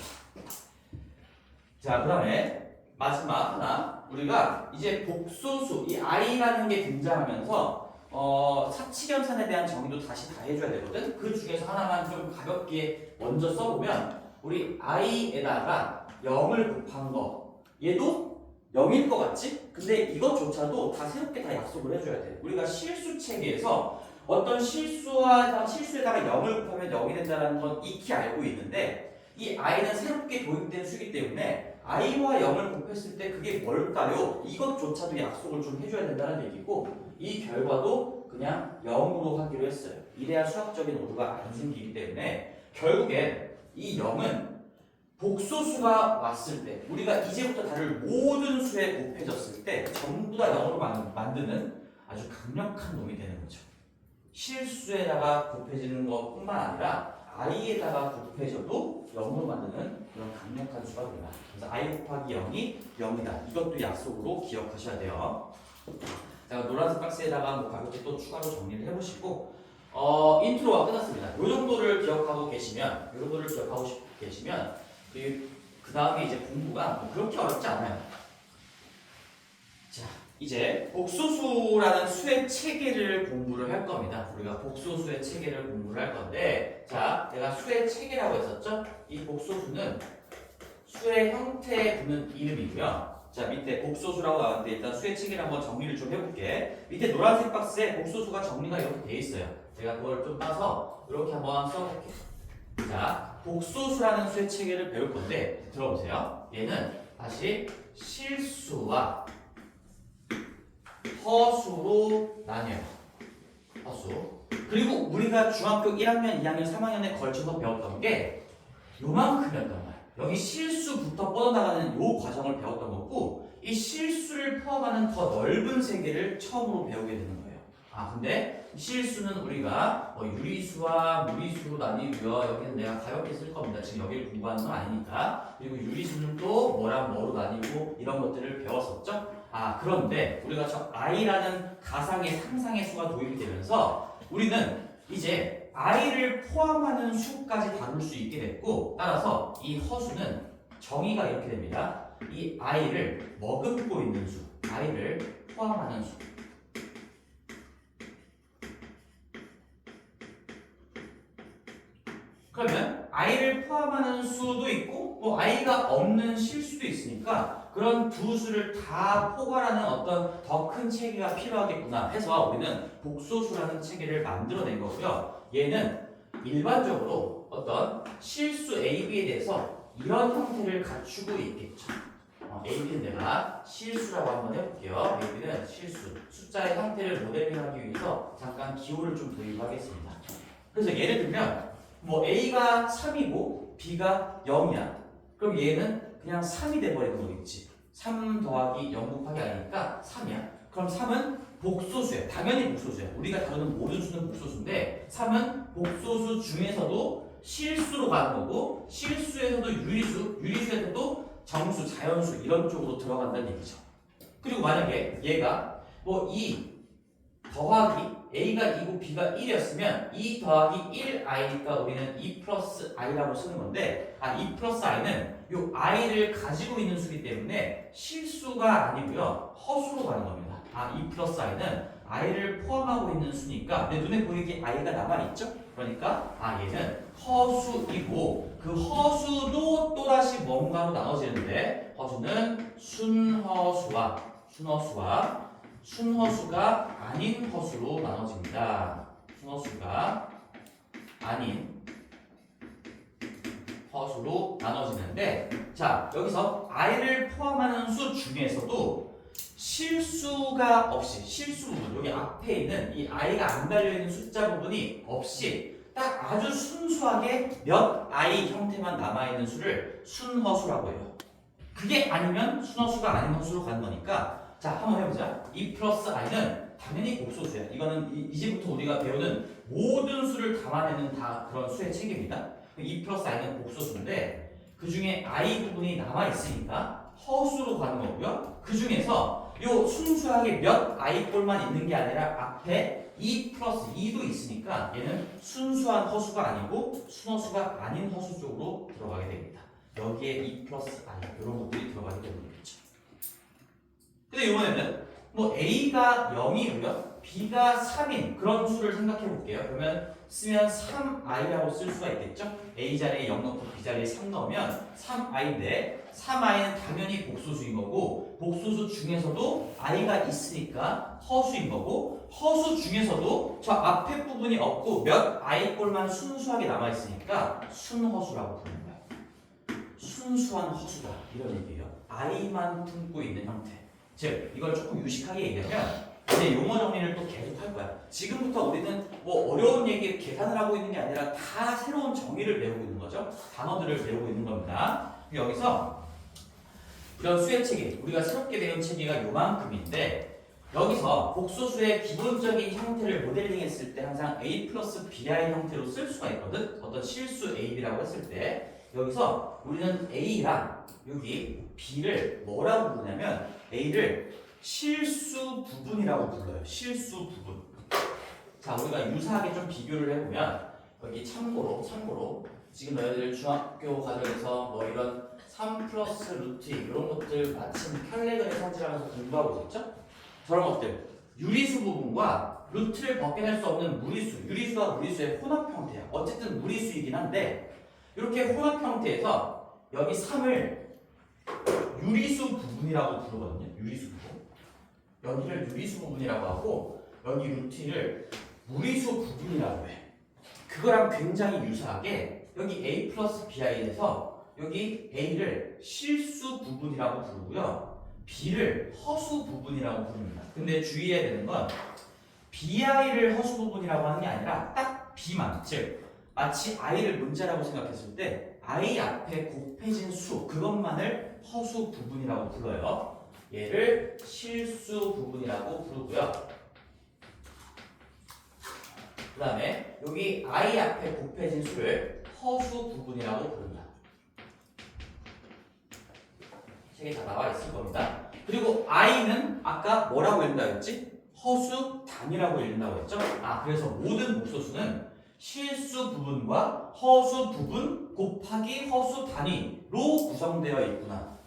자, 그 다음에 마지막 하나 우리가 이제 복소수 이 i라는 게 등장하면서 사칙연산에 대한 정의도 다시 다 해줘야 되거든. 그 중에서 하나만 좀 가볍게 먼저 써보면 우리 i에다가 0을 곱한 거 얘도 0일 것 같지? 근데 이것조차도 다 새롭게 다 약속을 해줘야 돼. 우리가 실수 체계에서 어떤 실수에다가 0을 곱하면 0이 된다는 건 익히 알고 있는데 이 i는 새롭게 도입된 수이기 때문에 i와 0을 곱했을 때 그게 뭘까요? 이것조차도 약속을 좀 해줘야 된다는 얘기고 이 결과도 그냥 0으로 하기로 했어요. 이래야 수학적인 오류가 안 생기기 때문에 결국엔 이 0은 복소수가 왔을 때 우리가 이제부터 다룰 모든 수에 곱해졌을 때 전부 다 0으로 만드는 아주 강력한 놈이 되는 거죠. 실수에다가 곱해지는 것뿐만 아니라 i에다가 곱해져도 0으로 만드는 그런 강력한 수가 된다. 그래서 i 곱하기 0이 0이다. 이것도 약속으로 기억하셔야 돼요. 자, 노란색 박스에다가 뭐 가볍게 또 추가로 정리를 해보시고 인트로가 끝났습니다. 이 정도를 기억하고 계시면 그 다음에 이제 공부가 뭐 그렇게 어렵지 않아요. 자, 이제 복소수라는 수의 체계를 공부를 할 겁니다. 우리가 복소수의 체계를 공부를 할 건데, 자, 내가 수의 체계라고 했었죠? 이 복소수는 수의 형태에 붙는 이름이고요. 자, 밑에 복소수라고 나왔는데 일단 수의 체계를 한번 정리를 좀 해볼게. 밑에 노란색 박스에 복소수가 정리가 이렇게 돼 있어요. 제가 그걸 좀 따서 이렇게 한번 써볼게요. 자, 복소수라는 수의 체계를 배울 건데 들어보세요. 얘는 다시 실수와 허수로 나뉘어요. 허수. 그리고 우리가 중학교 1학년, 2학년, 3학년에 걸쳐서 배웠던 게 요만큼이었던 거예요. 여기 실수부터 뻗어나가는 요 과정을 배웠던 거고 이 실수를 포함하는 더 넓은 세계를 처음으로 배우게 되는 거예요. 아, 근데 실수는 우리가 유리수와 무리수로 나뉘고요. 여기는 내가 가볍게 쓸 겁니다. 지금 여기를 공부하는 건 아니니까. 그리고 유리수는 또 뭐랑 뭐로 나뉘고 이런 것들을 배웠었죠. 아, 그런데 우리가 저 i라는 가상의 상상의 수가 도입이 되면서 우리는 이제 i를 포함하는 수까지 다룰 수 있게 됐고 따라서 이 허수는 정의가 이렇게 됩니다. 이 i를 머금고 있는 수, i를 포함하는 수. 그러면 i를 포함하는 수도 있고 뭐 i가 없는 실수도 있으니까 그런 두 수를 다 포괄하는 어떤 더 큰 체계가 필요하겠구나 해서 우리는 복소수라는 체계를 만들어낸 거고요. 얘는 일반적으로 어떤 실수 A, B에 대해서 이런 형태를 갖추고 있겠죠. A, B는 내가 실수라고 한번 해볼게요. A, B는 실수. 숫자의 형태를 모델링하기 위해서 잠깐 기호를 좀 도입하겠습니다. 그래서 예를 들면 뭐 A가 3이고 B가 0이야. 그럼 얘는 그냥 3이 돼버리는 거겠지. 3 더하기 0 곱하기 아니니까 3이야. 그럼 3은 복소수야. 당연히 복소수야. 우리가 다루는 모든 수는 복소수인데 3은 복소수 중에서도 실수로 가는 거고 실수에서도 유리수, 유리수에서도 정수, 자연수 이런 쪽으로 들어간다는 얘기죠. 그리고 만약에 얘가 뭐 2 더하기 a가 2고 b가 1이었으면 2 더하기 1i니까 우리는 2 플러스 i라고 쓰는 건데 2 플러스 i는 요 i를 가지고 있는 수기 때문에 실수가 아니고요 허수로 가는 겁니다. 2 플러스 i는 i를 포함하고 있는 수니까 내 눈에 보이게 i가 남아있죠? 그러니까 얘는 허수이고 그 허수도 또다시 뭔가로 나눠지는데 허수는 순허수와 순허수가 아닌 허수로 나눠집니다. 순허수가 아닌 허수로 나눠지는데 자 여기서 i를 포함하는 수 중에서도 실수가 없이 실수 부분 여기 앞에 있는 이 i가 안 달려있는 숫자 부분이 없이 딱 아주 순수하게 몇 i 형태만 남아있는 수를 순허수라고 해요. 그게 아니면 순허수가 아닌 허수로 가는 거니까 자 한번 해보자. 2 플러스 i는 당연히 곡소수야. 이거는 이제부터 우리가 배우는 모든 수를 담아내는 다 그런 수의 체계입니다. 2 플러스 i는 곡소수인데 그 중에 i 부분이 남아있으니까 허수로 가는 거고요. 그 중에서 요 순수하게 몇 i 꼴만 있는 게 아니라 앞에 2 플러스 2도 있으니까 얘는 순수한 허수가 아니고 순허수가 아닌 허수 쪽으로 들어가게 됩니다. 여기에 2 플러스 i 이런 것들이 들어가게 되는거죠. 근데 이번에는 뭐 a가 0이고요 b가 3인 그런 수를 생각해 볼게요. 그러면 쓰면 3i라고 쓸 수가 있겠죠. a 자리에 0 넣고 b 자리에 3 넣으면 3i인데 3i는 당연히 복소수인 거고 복소수 중에서도 i가 있으니까 허수인 거고 허수 중에서도 저 앞에 부분이 없고 몇 i 꼴만 순수하게 남아 있으니까 순허수라고 부르는 거예요. 순수한 허수다 이런 얘기예요. i만 품고 있는 형태. 즉 이걸 조금 유식하게 얘기하면 이제 용어 정리를 또 계속 할 거야. 지금부터 우리는 뭐 어려운 얘기 계산을 하고 있는 게 아니라 다 새로운 정의를 배우고 있는 거죠. 단어들을 배우고 있는 겁니다. 여기서 이런 수의 체계, 우리가 새롭게 배운 체계가 요만큼인데 여기서 복소수의 기본적인 형태를 모델링 했을 때 항상 a 플러스 bi 형태로 쓸 수가 있거든. 어떤 실수 ab라고 했을 때 여기서 우리는 a랑 여기 b를 뭐라고 부르냐면 a를 실수 부분이라고 불러요. 실수 부분. 자, 우리가 유사하게 좀 비교를 해보면 여기 참고로 지금 너희들 중학교 과정에서 뭐 이런 3 플러스 루트 이런 것들 마침 켤레그램 산지라면서 공부하고 있었죠? 저런 것들 유리수 부분과 루트를 벗겨낼 수 없는 무리수, 유리수와 무리수의 혼합 형태야. 어쨌든 무리수이긴 한데 이렇게 혼합 형태에서 여기 3을 유리수 부분이라고 부르거든요. 유리수 부분. 여기를 유리수 부분이라고 하고 여기 루트를 무리수 부분이라고 해. 그거랑 굉장히 유사하게 여기 a 플러스 bi에서 여기 a를 실수 부분이라고 부르고요. b를 허수 부분이라고 부릅니다. 근데 주의해야 되는 건 bi를 허수 부분이라고 하는 게 아니라 딱 b만, 즉 마치 i를 문자라고 생각했을 때 i 앞에 곱해진 수 그것만을 허수 부분이라고 불러요. 얘를 실수 부분이라고 부르고요. 그 다음에 여기 i 앞에 곱해진 수를 허수 부분이라고 부릅니다. 책에 다 나와 있을 겁니다. 그리고 i는 아까 뭐라고 읽는다고 했지? 허수 단위라고 읽는다고 했죠? 그래서 모든 복소수는 실수 부분과 허수 부분 곱하기 허수 단위로 구성되어 있구나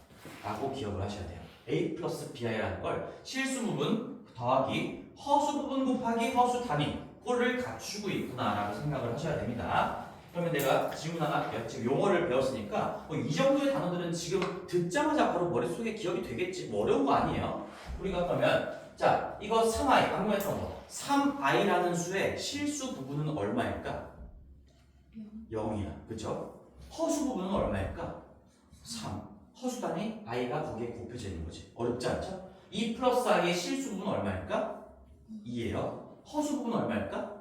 라고 기억을 하셔야 돼요. a 플러스 bi라는 걸 실수 부분 더하기 허수 부분 곱하기 허수 단위 꼴을 갖추고 있구나 라고 생각을 하셔야 됩니다. 그러면 내가 질문 하나 할게요. 지금 용어를 배웠으니까 이 정도의 단어들은 지금 듣자마자 바로 머릿속에 기억이 되겠지. 뭐 어려운 거 아니에요. 우리가 그러면 자 이거 3i 방금 했던 거 3i라는 수의 실수 부분은 얼마일까? 0이야. 그쵸? 허수 부분은 얼마일까? 3. 허수 단위 i가 거기에 곱해져 있는 거지. 어렵지 않죠? 2 플러스 i의 실수 부분은 얼마일까? 2예요. 허수 부분은 얼마일까?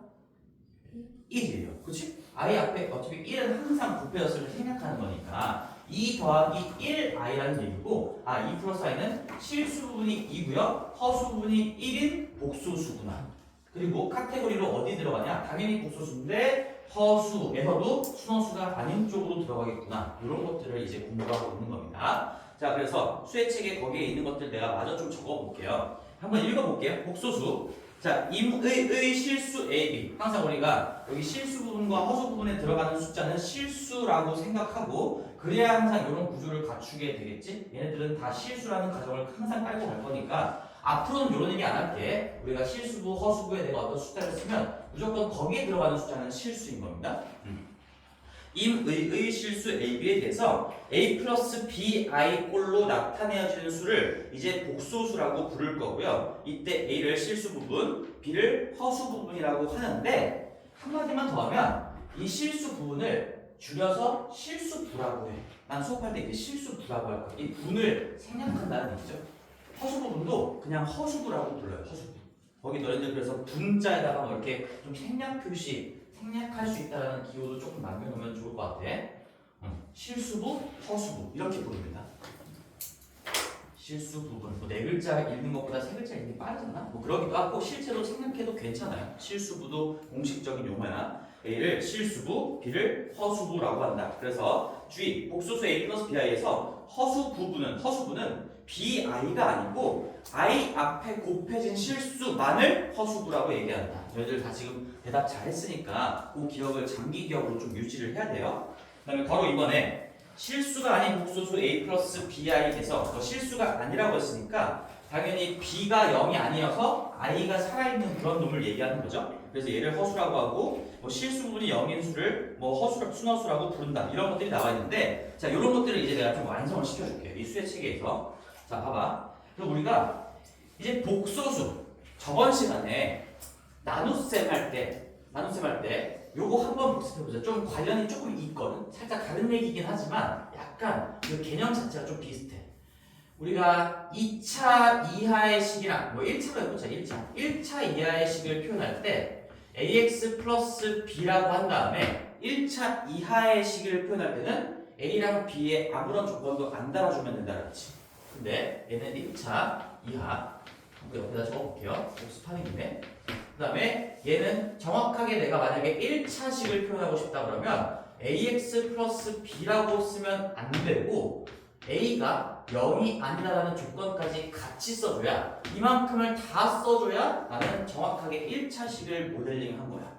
1이에요. 그치? i 앞에 어차피 1은 항상 곱해졌을 때 생략하는 거니까 2 더하기 1i라는 얘기고 2 플러스 i는 실수 부분이 2고요. 허수 부분이 1인 복소수구나. 그리고 카테고리로 어디 들어가냐? 당연히 복소수인데 허수에서도 순허수가 아닌 쪽으로 들어가겠구나. 이런 것들을 이제 공부하고 있는 겁니다. 자, 그래서 수의 책에 거기에 있는 것들 내가 마저 좀 적어볼게요. 한번 읽어볼게요. 복소수. 자, 임의의 실수 A, B. 항상 우리가 여기 실수 부분과 허수 부분에 들어가는 숫자는 실수라고 생각하고 그래야 항상 이런 구조를 갖추게 되겠지? 얘네들은 다 실수라는 가정을 항상 깔고 갈 거니까 앞으로는 이런 얘기 안 할게. 우리가 실수부, 허수부에 내가 어떤 숫자를 쓰면 무조건 거기에 들어가는 숫자는 실수인 겁니다. 임의의 실수 AB에 대해서 A 플러스 BI 꼴로 나타내어지는 수를 이제 복소수라고 부를 거고요. 이때 A를 실수 부분, B를 허수 부분이라고 하는데 한마디만 더 하면 이 실수 부분을 줄여서 실수부라고 해. 난 수업할 때 이게 실수부라고 할 거야. 이 분을 생략한다는 얘기죠. 허수 부분도 그냥 허수부라고 불러요. 허수부. 거기 너희들 그래서 분자에다가 뭐 이렇게 좀 생략 표시 생략할 수 있다는 기호도 조금 남겨놓으면 좋을 것 같아. 실수부, 허수부 이렇게 부릅니다. 실수 부분 뭐 4글자 읽는 것보다 3글자 읽는 게 빠르잖아. 뭐 그러기도 하고 실제로 생략해도 괜찮아요. 실수부도 공식적인 용어야. A를 실수부, B를 허수부라고 한다. 그래서 주의 복소수 A 플러스 BI에서 허수부는 BI가 아니고 I 앞에 곱해진 실수만을 허수부라고 얘기한다. 너희들 다 지금 대답 잘했으니까 그 기억을 장기 기억으로 좀 유지를 해야 돼요. 그 다음에 바로 이번에 실수가 아닌 복소수 A 플러스 BI에서 실수가 아니라고 했으니까 당연히 B가 0이 아니어서 I가 살아있는 그런 놈을 얘기하는 거죠. 그래서 얘를 허수라고 하고 뭐 실수 부분이 0인 수를 뭐 허수라, 순허수라고 부른다. 이런 것들이 나와 있는데 자 이런 것들을 이제 내가 좀 완성을 시켜줄게요. 이 수의 체계에서. 자 봐봐. 그럼 우리가 이제 복소수 저번 시간에 나눗셈 할 때 요거 한번 복습해보자. 좀 관련이 조금 있거든. 살짝 다른 얘기긴 하지만 약간 그 개념 자체가 좀 비슷해. 우리가 2차 이하의 식이랑 뭐 1차로 해보자. 1차 이하의 식을 표현할 때 ax 플러스 b라고 한 다음에 1차 이하의 식을 표현할 때는 a랑 b에 아무런 조건도 안 달아주면 된다 그랬지. 근데 얘는 1차 이하 옆에다 적어볼게요. 복습하는 김에. 그 다음에 얘는 정확하게 내가 만약에 1차식을 표현하고 싶다 그러면 ax 플러스 b라고 쓰면 안 되고 a가 0이 아니다라는 조건까지 같이 써줘야 이만큼을 다 써줘야 나는 정확하게 1차식을 모델링한 거야.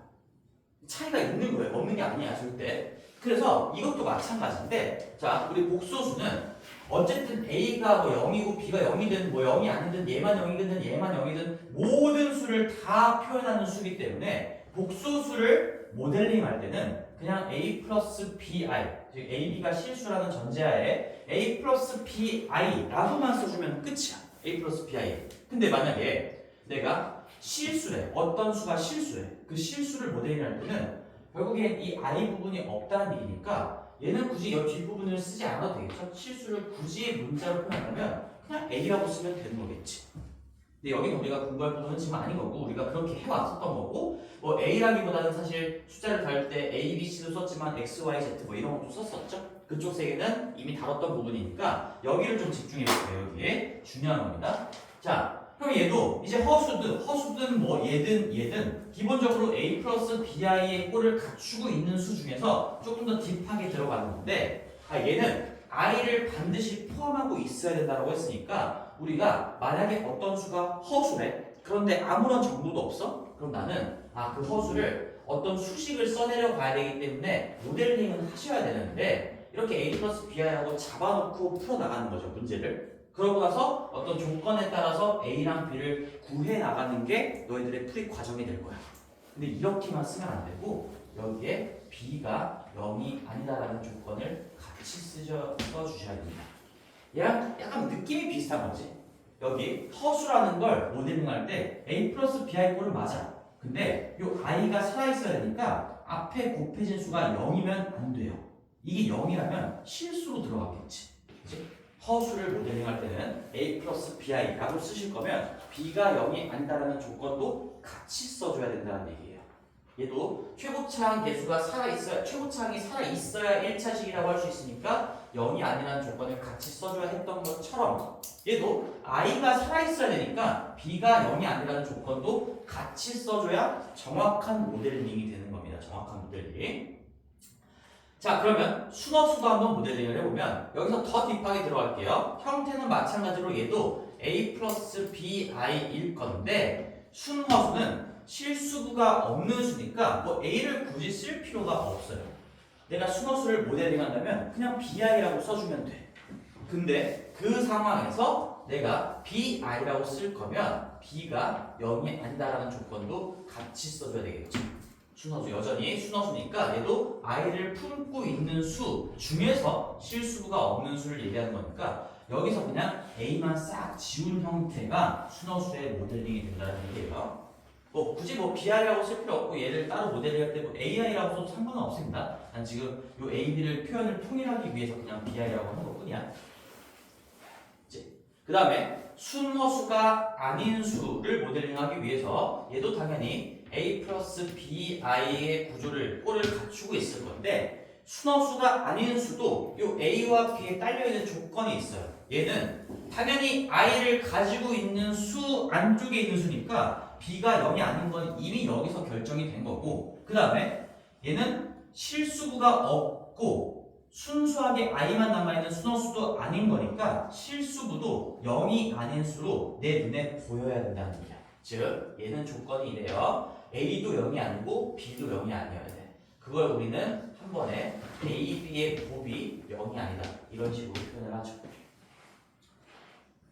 차이가 있는 거예요. 없는 게 아니야 절대. 그래서 이것도 마찬가지인데 자 우리 복소수는 어쨌든 A가 뭐 0이고 B가 0이든 뭐 0이 아니든 얘만 0이든 얘만 0이든 모든 수를 다 표현하는 수이기 때문에 복소수를 모델링 할 때는 그냥 A 플러스 BI 즉 A, B가 실수라는 전제하에 A 플러스 BI라고만 써주면 끝이야. A 플러스 BI. 근데 만약에 내가 실수래. 어떤 수가 실수래. 그 실수를 모델링 할 때는 결국엔 이 I 부분이 없다는 얘기니까 얘는 굳이 이 뒷부분을 쓰지 않아도 되겠죠? 실수를 굳이 문자로 표현하면 그냥 A라고 쓰면 되는 거겠지. 근데 여기는 우리가 공부할 부분은 지금 아닌 거고 우리가 그렇게 해왔었던 거고 뭐 A라기보다는 사실 숫자를 다룰 때 A, B, C도 썼지만 X, Y, Z 뭐 이런 것도 썼었죠? 그쪽 세계는 이미 다뤘던 부분이니까 여기를 좀 집중해볼게요. 여기에 중요한 겁니다. 자 그럼 얘도 이제 허수든 뭐 얘든 기본적으로 A 플러스 BI의 꼴을 갖추고 있는 수 중에서 조금 더 딥하게 들어가는 건데 얘는 I를 반드시 포함하고 있어야 된다고 했으니까 우리가 만약에 어떤 수가 허수래 그런데 아무런 정보도 없어? 그럼 나는 그 허수를 어떤 수식을 써내려 가야 되기 때문에 모델링은 하셔야 되는데 이렇게 A 플러스 BI라고 잡아놓고 풀어나가는 거죠 문제를. 그러고 나서 어떤 조건에 따라서 A랑 B를 구해 나가는 게 너희들의 풀이 과정이 될 거야. 근데 이렇게만 쓰면 안 되고 여기에 B가 0이 아니다라는 조건을 같이 써주셔야 됩니다. 얘랑 약간 느낌이 비슷한 거지. 여기 허수라는 걸 모델링할 때 A 플러스 BI 꼴은 맞아. 근데 이 I가 살아있어야 되니까 앞에 곱해진 수가 0이면 안 돼요. 이게 0이라면 실수로 들어갔겠지. 그치? 허수를 모델링할 때는 A 플러스 BI라고 쓰실 거면 B가 0이 아니다라는 조건도 같이 써줘야 된다는 얘기예요. 얘도 최고차항 개수가 최고차항이 살아있어야 1차식이라고 할 수 있으니까 0이 아니라는 조건을 같이 써줘야 했던 것처럼 얘도 I가 살아있어야 되니까 B가 0이 아니라는 조건도 같이 써줘야 정확한 모델링이 되는 겁니다. 정확한 모델링. 자, 그러면 순허수도 한번 모델링을 해보면 여기서 더 딥하게 들어갈게요. 형태는 마찬가지로 얘도 a 플러스 bi일 건데 순허수는 실수부가 없는 수니까 뭐 a를 굳이 쓸 필요가 없어요. 내가 순허수를 모델링한다면 그냥 bi라고 써주면 돼. 근데 그 상황에서 내가 bi라고 쓸 거면 b가 0이 아니다라는 조건도 같이 써줘야 되겠죠. 순허수 여전히 순허수니까 얘도 i를 품고 있는 수 중에서 실수부가 없는 수를 얘기하는 거니까 여기서 그냥 a만 싹 지운 형태가 순허수의 모델링이 된다는 얘기예요. 뭐 굳이 뭐 bi라고 쓸 필요 없고 얘를 따로 모델링할 때 뭐 ai라고 써도 상관은 없습니다. 난 지금 요 a, b를 표현을 통일하기 위해서 그냥 bi라고 하는 것뿐이야. 그 다음에 순허수가 아닌 수를 모델링하기 위해서 얘도 당연히 a 플러스 bi의 구조를 꼴을 갖추고 있을 건데 순허수가 아닌 수도 이 a와 b에 딸려있는 조건이 있어요. 얘는 당연히 i를 가지고 있는 수 안쪽에 있는 수니까 b가 0이 아닌 건 이미 여기서 결정이 된 거고 그 다음에 얘는 실수부가 없고 순수하게 i만 남아있는 순허수도 아닌 거니까 실수부도 0이 아닌 수로 내 눈에 보여야 된다는 얘기야. 즉 얘는 조건이 이래요. a도 0이 아니고 b도 0이 아니어야 돼. 그걸 우리는 한 번에 a, b의 곱이 0이 아니다 이런 식으로 표현을 하죠.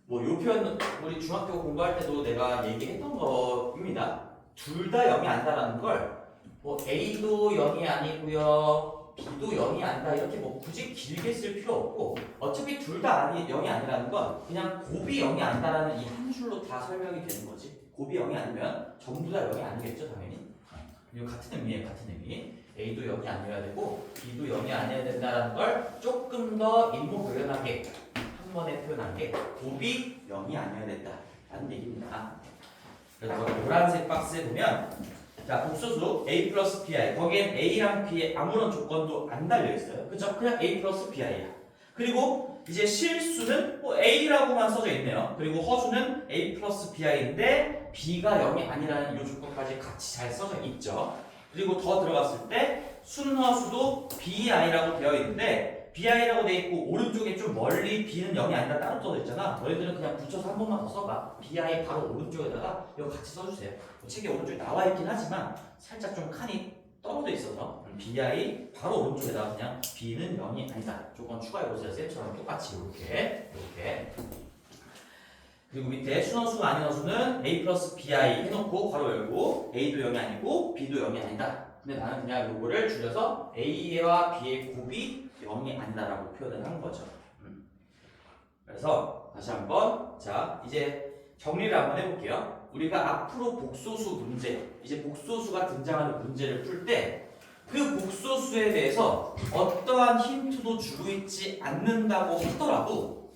뭐 요 표현 우리 중학교 공부할 때도 내가 얘기했던 겁니다. 둘 다 0이 아니다라는 걸 뭐 a도 0이 아니고요 b도 0이 아니다 이렇게 뭐 굳이 길게 쓸 필요 없고 어차피 둘 다 0이 아니라는 건 그냥 곱이 0이 아니다라는 이 한 줄로 다 설명이 되는 거지. 곱이 0이 아니면 전부 다 0이 아니겠죠 당연히. 이거 같은 의미예요. 같은 의미. a도 0이 아니어야 되고 b도 0이 아니어야 된다는 걸 조금 더 일목요연하게 한 번에 표현한 게 곱이 0이 아니어야 된다라는 얘기입니다. 그래서 노란색 박스에 보면 자, 복소수 a 플러스 bi 거기엔 a랑 b에 아무런 조건도 안 달려있어요. 그쵸? 그냥 a 플러스 bi야. 그리고 이제 실수는 뭐 a라고만 써져 있네요. 그리고 허수는 a 플러스 bi인데 b가 0이 아니라는 이 조건까지 같이 잘 써져 있죠. 그리고 더 들어갔을 때 순허수도 bi라고 되어 있는데 bi라고 되어 있고 오른쪽에 좀 멀리 b는 0이 아니라 따로 써져 있잖아. 너희들은 그냥 붙여서 한 번만 더 써봐. bi 바로 오른쪽에다가 이거 같이 써주세요. 책에 오른쪽에 나와 있긴 하지만 살짝 좀 칸이 떨어져 있어서 bi 바로 오른쪽에다가 그냥 b는 0이 아니다. 조건 추가해보세요. 쌤처럼 똑같이 이렇게 그리고 밑에 순허수가 아닌 허수는 a 플러스 bi 해놓고 괄호 열고 a도 0이 아니고 b도 0이 아니다. 근데 나는 그냥 요거를 줄여서 a와 b의 곱이 0이 아니다라고 표현을 한 거죠. 그래서 다시 한번 자 이제 정리를 한번 해볼게요. 우리가 앞으로 복소수 문제, 이제 복소수가 등장하는 문제를 풀 때 그 복소수에 대해서 어떠한 힌트도 주고 있지 않는다고 하더라도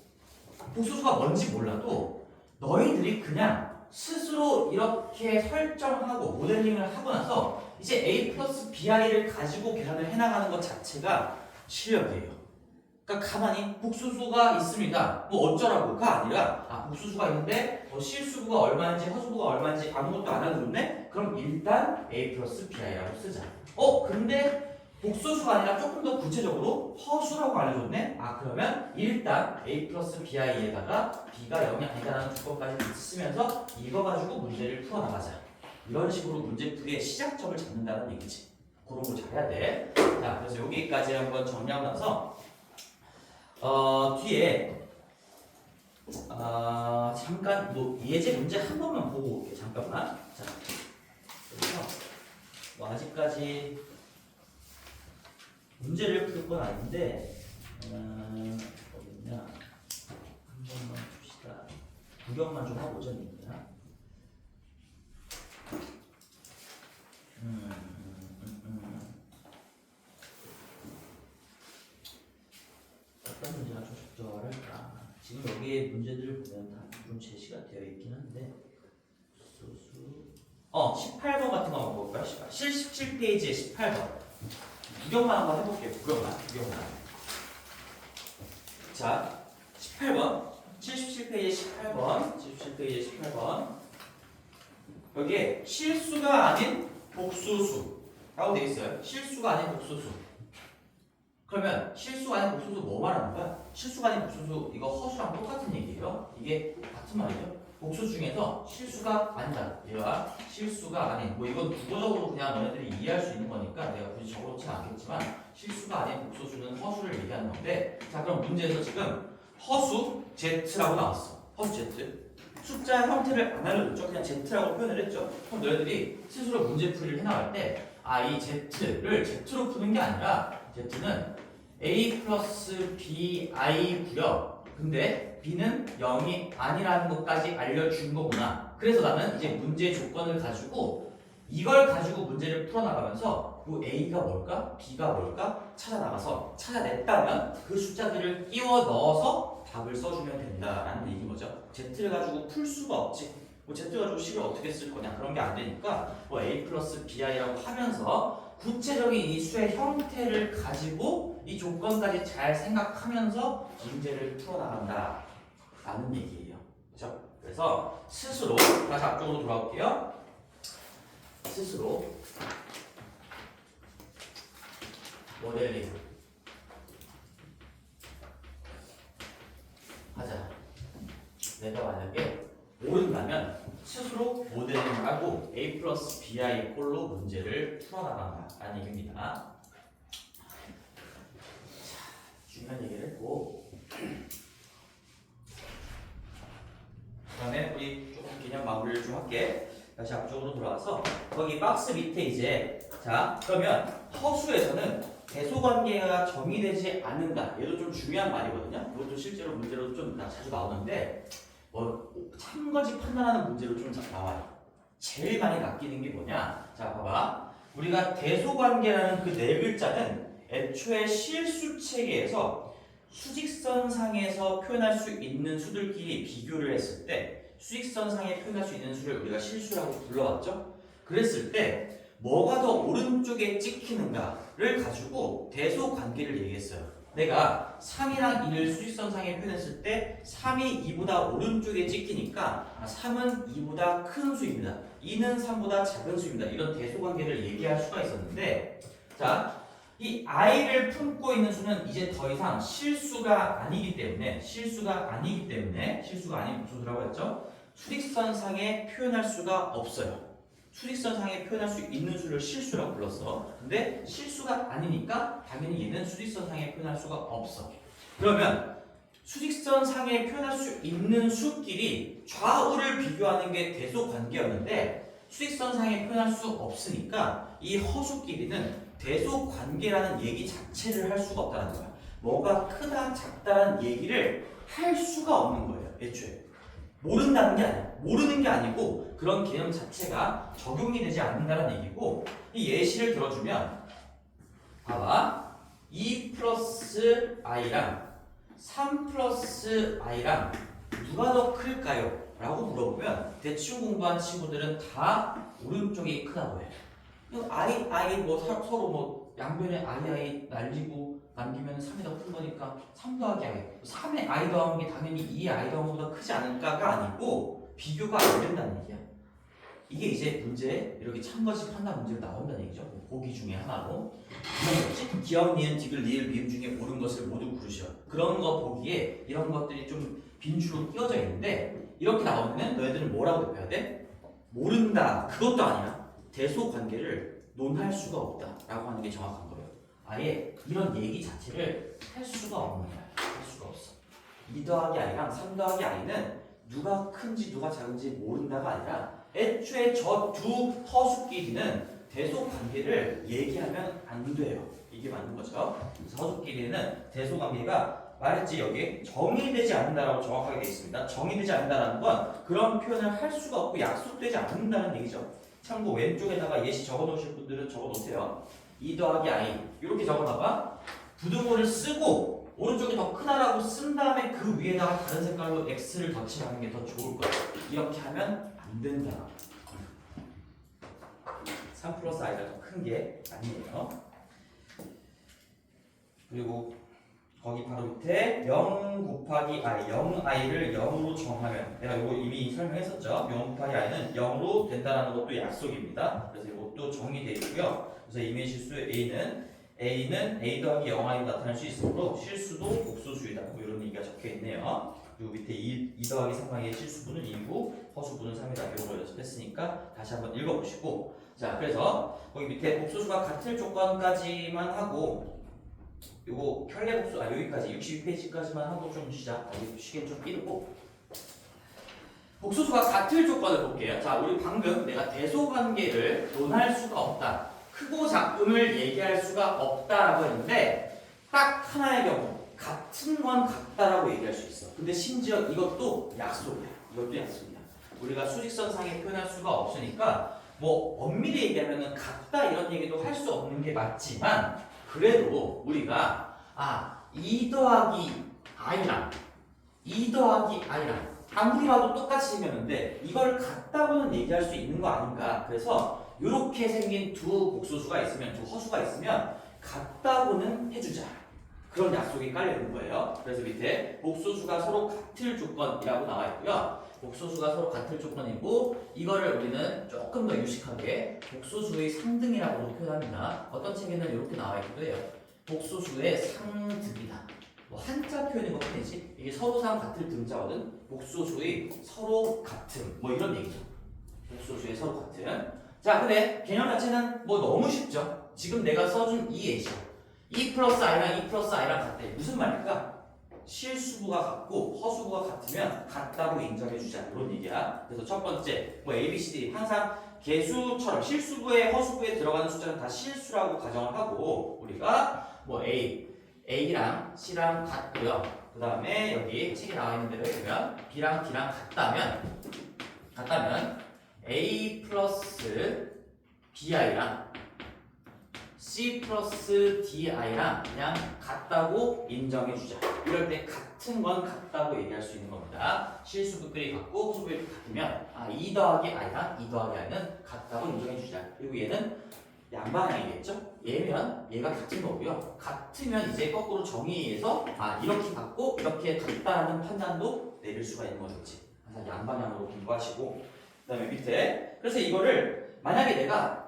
복소수가 뭔지 몰라도 너희들이 그냥 스스로 이렇게 설정하고 모델링을 하고 나서 이제 a 플러스 bi를 가지고 계산을 해나가는 것 자체가 실력이에요. 그러니까 가만히 복수수가 있습니다. 뭐 어쩌라고가 아니라 복수수가 있는데 실수부가 얼마인지 허수부가 얼마인지 아무것도 안 알려줬네? 그럼 일단 a 플러스 bi라고 쓰자. 근데 복수수가 아니라 조금 더 구체적으로 허수라고 알려줬네? 그러면 일단 a 플러스 bi에다가 b가 0이 아니다라는 조건까지 같이 쓰면서 이거 가지고 문제를 풀어나가자. 이런 식으로 문제풀이의 시작점을 잡는다는 얘기지. 그런 거 잘해야 돼. 자, 그래서 여기까지 한번 정리하고 나서 뒤에 잠깐 뭐 예제 문제 한 번만 보고 올게요. 잠깐만. 자, 그래서 뭐 아직까지 문제를 풀 건 아닌데 어딨냐? 한 번만 봅시다. 구경만 좀 하고 오자니까. 어떤 문제가 좀 적절할까? 지금 여기에 문제들을 보면 다 좀 제시가 되어 있긴 한데 소수 18번 같은 거 한번 볼까요? 77페이지에 18번 구경만 한번 해볼게요. 구경만 자 18번 77페이지 18번 여기에 실수가 아닌 복수수 라고 되어 있어요. 실수가 아닌 복소수. 그러면 실수가 아닌 복소수 뭐 말하는 거야? 실수가 아닌 복소수 이거 허수랑 똑같은 얘기예요. 이게 같은 말이죠. 복수 중에서 실수가 아니다. 얘가 실수가 아닌 뭐 이건 국어적으로 그냥 너네들이 이해할 수 있는 거니까 내가 굳이 적어놓진 않겠지만 실수가 아닌 복소수는 허수를 얘기하는 건데 자 그럼 문제에서 지금 허수 Z라고 나왔어. 허수 Z. 숫자 형태를 안 알려줬죠. 그냥 Z라고 표현을 했죠. 그럼 너희들이 스스로 문제풀이를 해나갈 때 이 Z를 Z로 푸는 게 아니라 Z는 A 플러스 BI고요. 근데 B는 0이 아니라는 것까지 알려준 거구나. 그래서 나는 이제 문제 조건을 가지고 이걸 가지고 문제를 풀어나가면서 그 A가 뭘까? B가 뭘까? 찾아나가서 찾아냈다면 그 숫자들을 끼워 넣어서 답을 써주면 된다라는 얘기인 거죠. Z를 가지고 풀 수가 없지. 뭐 Z 가지고 식을 어떻게 쓸 거냐 그런 게 안 되니까 뭐 A 플러스 BI라고 하면서 구체적인 이 수의 형태를 가지고 이 조건까지 잘 생각하면서 문제를 풀어나간다 라는 얘기예요. 그렇죠? 그래서 스스로 다시 앞쪽으로 돌아올게요. 스스로 모델링 하자. 내가 만약에 모른다면 스스로 모델링을 하고 A 플러스 BI 꼴로 문제를 풀어나간다라는 얘기입니다. 중요한 얘기를 했고 그 다음에 우리 조금 개념 마무리를 좀 할게. 다시 앞쪽으로 돌아와서 거기 박스 밑에 이제 자 그러면 허수에서는 대소관계가 정의되지 않는다. 얘도 좀 중요한 말이거든요. 이것도 실제로 문제로 좀 자주 나오는데 뭐 참거짓 판단하는 문제로 좀 나와요. 제일 많이 낚이는 게 뭐냐? 자 봐봐. 우리가 대소관계라는 그 네 글자는 애초에 실수 체계에서 수직선상에서 표현할 수 있는 수들끼리 비교를 했을 때 수직선상에 표현할 수 있는 수를 우리가 실수라고 불러왔죠? 그랬을 때 뭐가 더 오른쪽에 찍히는가를 가지고 대소관계를 얘기했어요. 내가 3이랑 2를 수직선상에 표현했을 때 3이 2보다 오른쪽에 찍히니까 3은 2보다 큰 수입니다. 2는 3보다 작은 수입니다. 이런 대소관계를 얘기할 수가 있었는데 자, 이 i를 품고 있는 수는 이제 더 이상 실수가 아니기 때문에 실수가 아닌 복소수라고 했죠. 수직선상에 표현할 수가 없어요. 수직선상에 표현할 수 있는 수를 실수라고 불렀어. 근데 실수가 아니니까 당연히 얘는 수직선상에 표현할 수가 없어. 그러면 수직선상에 표현할 수 있는 수끼리 좌우를 비교하는 게 대소관계였는데 수직선상에 표현할 수 없으니까 이 허수끼리는 대소관계라는 얘기 자체를 할 수가 없다는 거야. 뭐가 크다 작다라는 얘기를 할 수가 없는 거예요. 애초에. 모른다는 게 아니야. 모르는 게 아니고 그런 개념 자체가 적용이 되지 않는다는 얘기고 이 예시를 들어주면 봐봐. 2 플러스 i랑 3 플러스 i랑 누가 더 클까요? 라고 물어보면 대충 공부한 친구들은 다 오른쪽이 크다고 해. i 뭐 서로 뭐 양변에 i 날리고 남기면 3이 더 큰 거니까 3 더하기 i 3의 i 더한 게 당연히 2의 i 더한 것보다 크지 않을까가 아니고 비교가 안 된다는 얘기야. 이게 이제 문제에 이렇게 참거짓 판단 문제로 나온다는 얘기죠. 보기 중에 하나로 기억, 니은, 디귿, 리을, 미음 중에 옳은 것을 모두 고르시오. 그런 거 보기에 이런 것들이 좀 빈줄로 끼워져 있는데 이렇게 나오면 너희들은 뭐라고 대표해야 돼? 모른다. 그것도 아니야. 대소관계를 논할 수가 없다라고 하는 게 정확한 거예요. 아예 이런 얘기 자체를 할 수가 없는 거야. 할 수가 없어. 2 더하기 i랑 3 더하기 i는 누가 큰지 누가 작은지 모른다가 아니라 애초에 저 두 허수끼리는 대소관계를 얘기하면 안 돼요. 이게 맞는 거죠. 그래서 허수끼리는 대소관계가 말했지 여기 정의되지 않는다라고 정확하게 되어 있습니다. 정의되지 않는다는 건 그런 표현을 할 수가 없고 약속되지 않는다는 얘기죠. 참고 왼쪽에다가 예시 적어놓으실 분들은 적어놓으세요. 2 더하기 i 이렇게 적어놔봐. 부등호를 쓰고 오른쪽이 더 크다라고 쓴 다음에 그 위에다가 다른 색깔로 x를 덧칠하는 게 더 좋을 거야. 이렇게 하면 안 된다. 3 플러스 i가 더 큰 게 아니에요. 그리고 거기 바로 밑에 0 곱하기 i, 0i를 0으로 정하면 내가 이거 이미 설명했었죠. 0 곱하기 i는 0으로 된다는 것도 약속입니다. 그래서 이것도 정의되어 있고요. 그래서 임의의 실수 A는 A 더하기 0i로 나타날 수 있으므로 실수도 복소수이다. 뭐 이런 얘기가 적혀 있네요. 그리고 밑에 2 더하기 3i의 실수분은 2고 허수분은 3이다. 이런 걸 연습했으니까 다시 한번 읽어보시고, 자 그래서 거기 밑에 복소수가 같을 조건까지만 하고, 요거 켤레 복수 여기까지 62페이지까지만 하고 좀 시작. 시계는 좀 삐르고, 복소수가 같을 조건을 볼게요. 자, 우리 방금 내가 대소관계를 논할 수가 없다, 크고 작음을 얘기할 수가 없다라고 했는데, 딱 하나의 경우 같은 건 같다라고 얘기할 수 있어. 근데 심지어 이것도 약속이야. 이것도 약속이야. 우리가 수직선상에 표현할 수가 없으니까 뭐 엄밀히 얘기하면은 같다 이런 얘기도 할 수 없는 게 맞지만, 그래도 우리가 2 더하기 i랑 2 더하기 i랑 아무리 봐도 똑같이 생겼는데 이걸 같다고는 얘기할 수 있는 거 아닌가. 그래서 이렇게 생긴 두 복소수가 있으면, 두 허수가 있으면 같다고는 해주자, 그런 약속이 깔려 있는 거예요. 그래서 밑에 복소수가 서로 같을 조건이라고 나와 있고요. 복소수가 서로 같을 조건이고, 이거를 우리는 조금 더 유식하게 복소수의 상등이라고 표현합니다. 어떤 책에는 이렇게 나와 있기도 해요. 복소수의 상등이다. 뭐 한자 표현인 것 뿐이지 이게 서로상 같을 등자거든. 복소수의 서로 같음, 뭐 이런 얘기죠. 복소수의 서로 같음. 자, 근데 개념 자체는 뭐 너무 쉽죠. 지금 내가 써준 이 예시야. 2 플러스 i랑 2 플러스 i랑 같대. 무슨 말일까? 실수부가 같고 허수부가 같으면 같다고 인정해주자, 이런 얘기야. 그래서 첫 번째 뭐 A, B, C, D 항상 개수처럼 실수부에 허수부에 들어가는 숫자는 다 실수라고 가정을 하고, 우리가 뭐 A랑 C랑 같고요. 그 다음에 여기 책에 나와 있는 대로 보면 B랑 D랑 같다면 A 플러스 BI랑 C 플러스 DI랑 그냥 같다고 인정해주자. 이럴 때 같은 건 같다고 얘기할 수 있는 겁니다. 실수부끼리 같고 허수부끼리 같으면 2 더하기 i랑 2 더하기 i는 같다고 인정해주자. 그리고 얘는 양방향이겠죠? 얘면 얘가 같은 거고요. 같으면 이제 거꾸로 정의해서 이렇게 같고 이렇게 같다라는 판단도 내릴 수가 있는 거겠지. 그래서 양방향으로 공부하시고, 그 다음에 밑에 그래서 이거를 만약에 내가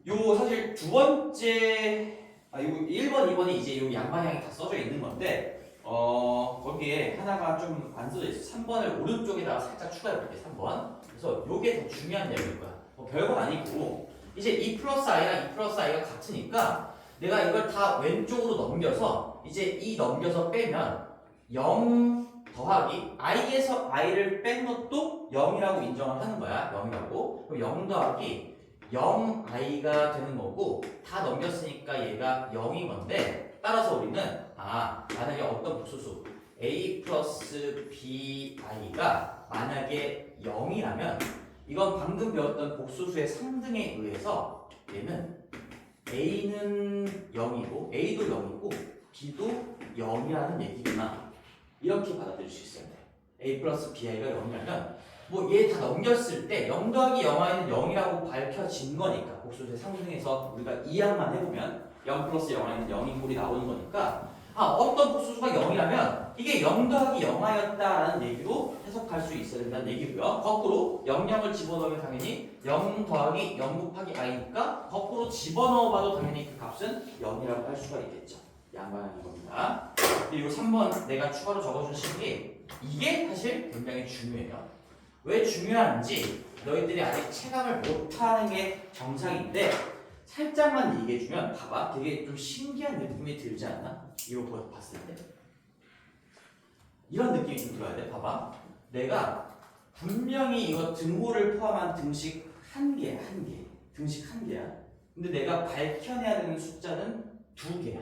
요 사실 두 번째 요 1번, 2번이 이제 요 양방향이 다 써져 있는 건데 거기에 하나가 좀 안 써져 있어. 3번을 오른쪽에다가 살짝 추가해 볼게. 3번. 그래서 요게 더 중요한 내용일 거야. 뭐 별거 아니고 이제 2 플러스 i랑 2 플러스 i가 같으니까 내가 이걸 다 왼쪽으로 넘겨서 이제 2 넘겨서 빼면 0 더하기 i에서 i를 뺀 것도 0이라고 인정을 하는 거야. 0이라고. 그럼 0 더하기 0i가 되는 거고, 다 넘겼으니까 얘가 0인 건데, 따라서 우리는 만약에 어떤 복소수 a 플러스 bi가 만약에 0이라면 이건 방금 배웠던 복소수의 상등에 의해서 얘는 a는 0이고 a도 0이고 b도 0이라는 얘기구나, 이렇게 받아들일 수 있어야 돼. a 플러스 bi가 0이라면 뭐 얘 다 넘겼을 때 0 더하기 0i는 0이라고 밝혀진 거니까, 복소수의 상등에서 우리가 이항만 해보면 0 플러스 0i는 0인 꼴이 나오는 거니까 어떤 복소수가 0이라면 이게 0 더하기 0i였다라는 얘기로 해석할 수 있어야 된다는 얘기고요. 거꾸로 0을 집어넣으면 당연히 0 더하기 0 곱하기 i니까 거꾸로 집어넣어봐도 당연히 그 값은 0이라고 할 수가 있겠죠. 양방향인 겁니다. 그리고 3번 내가 추가로 적어준 식이 이게 사실 굉장히 중요해요. 왜 중요한지 너희들이 아직 체감을 못하는 게 정상인데, 살짝만 얘기해주면 봐봐, 되게 좀 신기한 느낌이 들지 않나? 이거 봤을 때 이런 느낌이 좀 들어야 돼. 봐봐, 내가 분명히 이거 등호를 포함한 등식 한 개야. 등식 한 개야. 근데 내가 밝혀내야 되는 숫자는 2개야.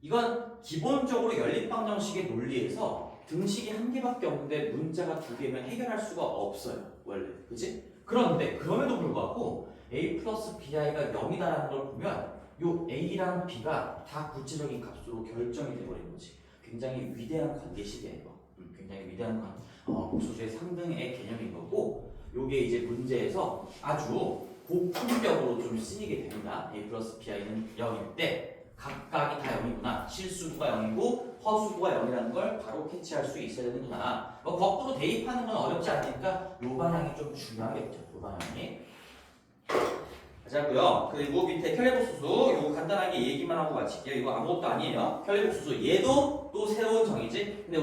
이건 기본적으로 연립방정식의 논리에서 등식이 한 개밖에 없는데 문자가 2개면 해결할 수가 없어요, 원래. 그치? 그런데 그럼에도 불구하고 a 플러스 bi가 0이다라는 걸 보면 요 a랑 b가 다 구체적인 값으로 결정이 돼버린 거지. 굉장히 위대한 관계식이야, 이거. 굉장히 위대한 복소수의 상등의 개념인 거고, 요게 이제 문제에서 아주 고품격으로 좀 쓰이게 됩니다. a 플러스 bi는 0일 때 각각이 다 0이구나, 실수부가 0이고 허수부가 0이라는 걸 바로 캐치할 수 있어야 되는구나. 뭐 거꾸로 대입하는 건 어렵지 않으니까 요 방향이 좀 중요하겠죠. 요 방향이. 하자고요. 그리고 밑에 켤레복소수 이거 간단하게 얘기만 하고 마칠게요. 이거 아무것도 아니에요. 켤레복소수 얘도 또 새로운 정의지. 근데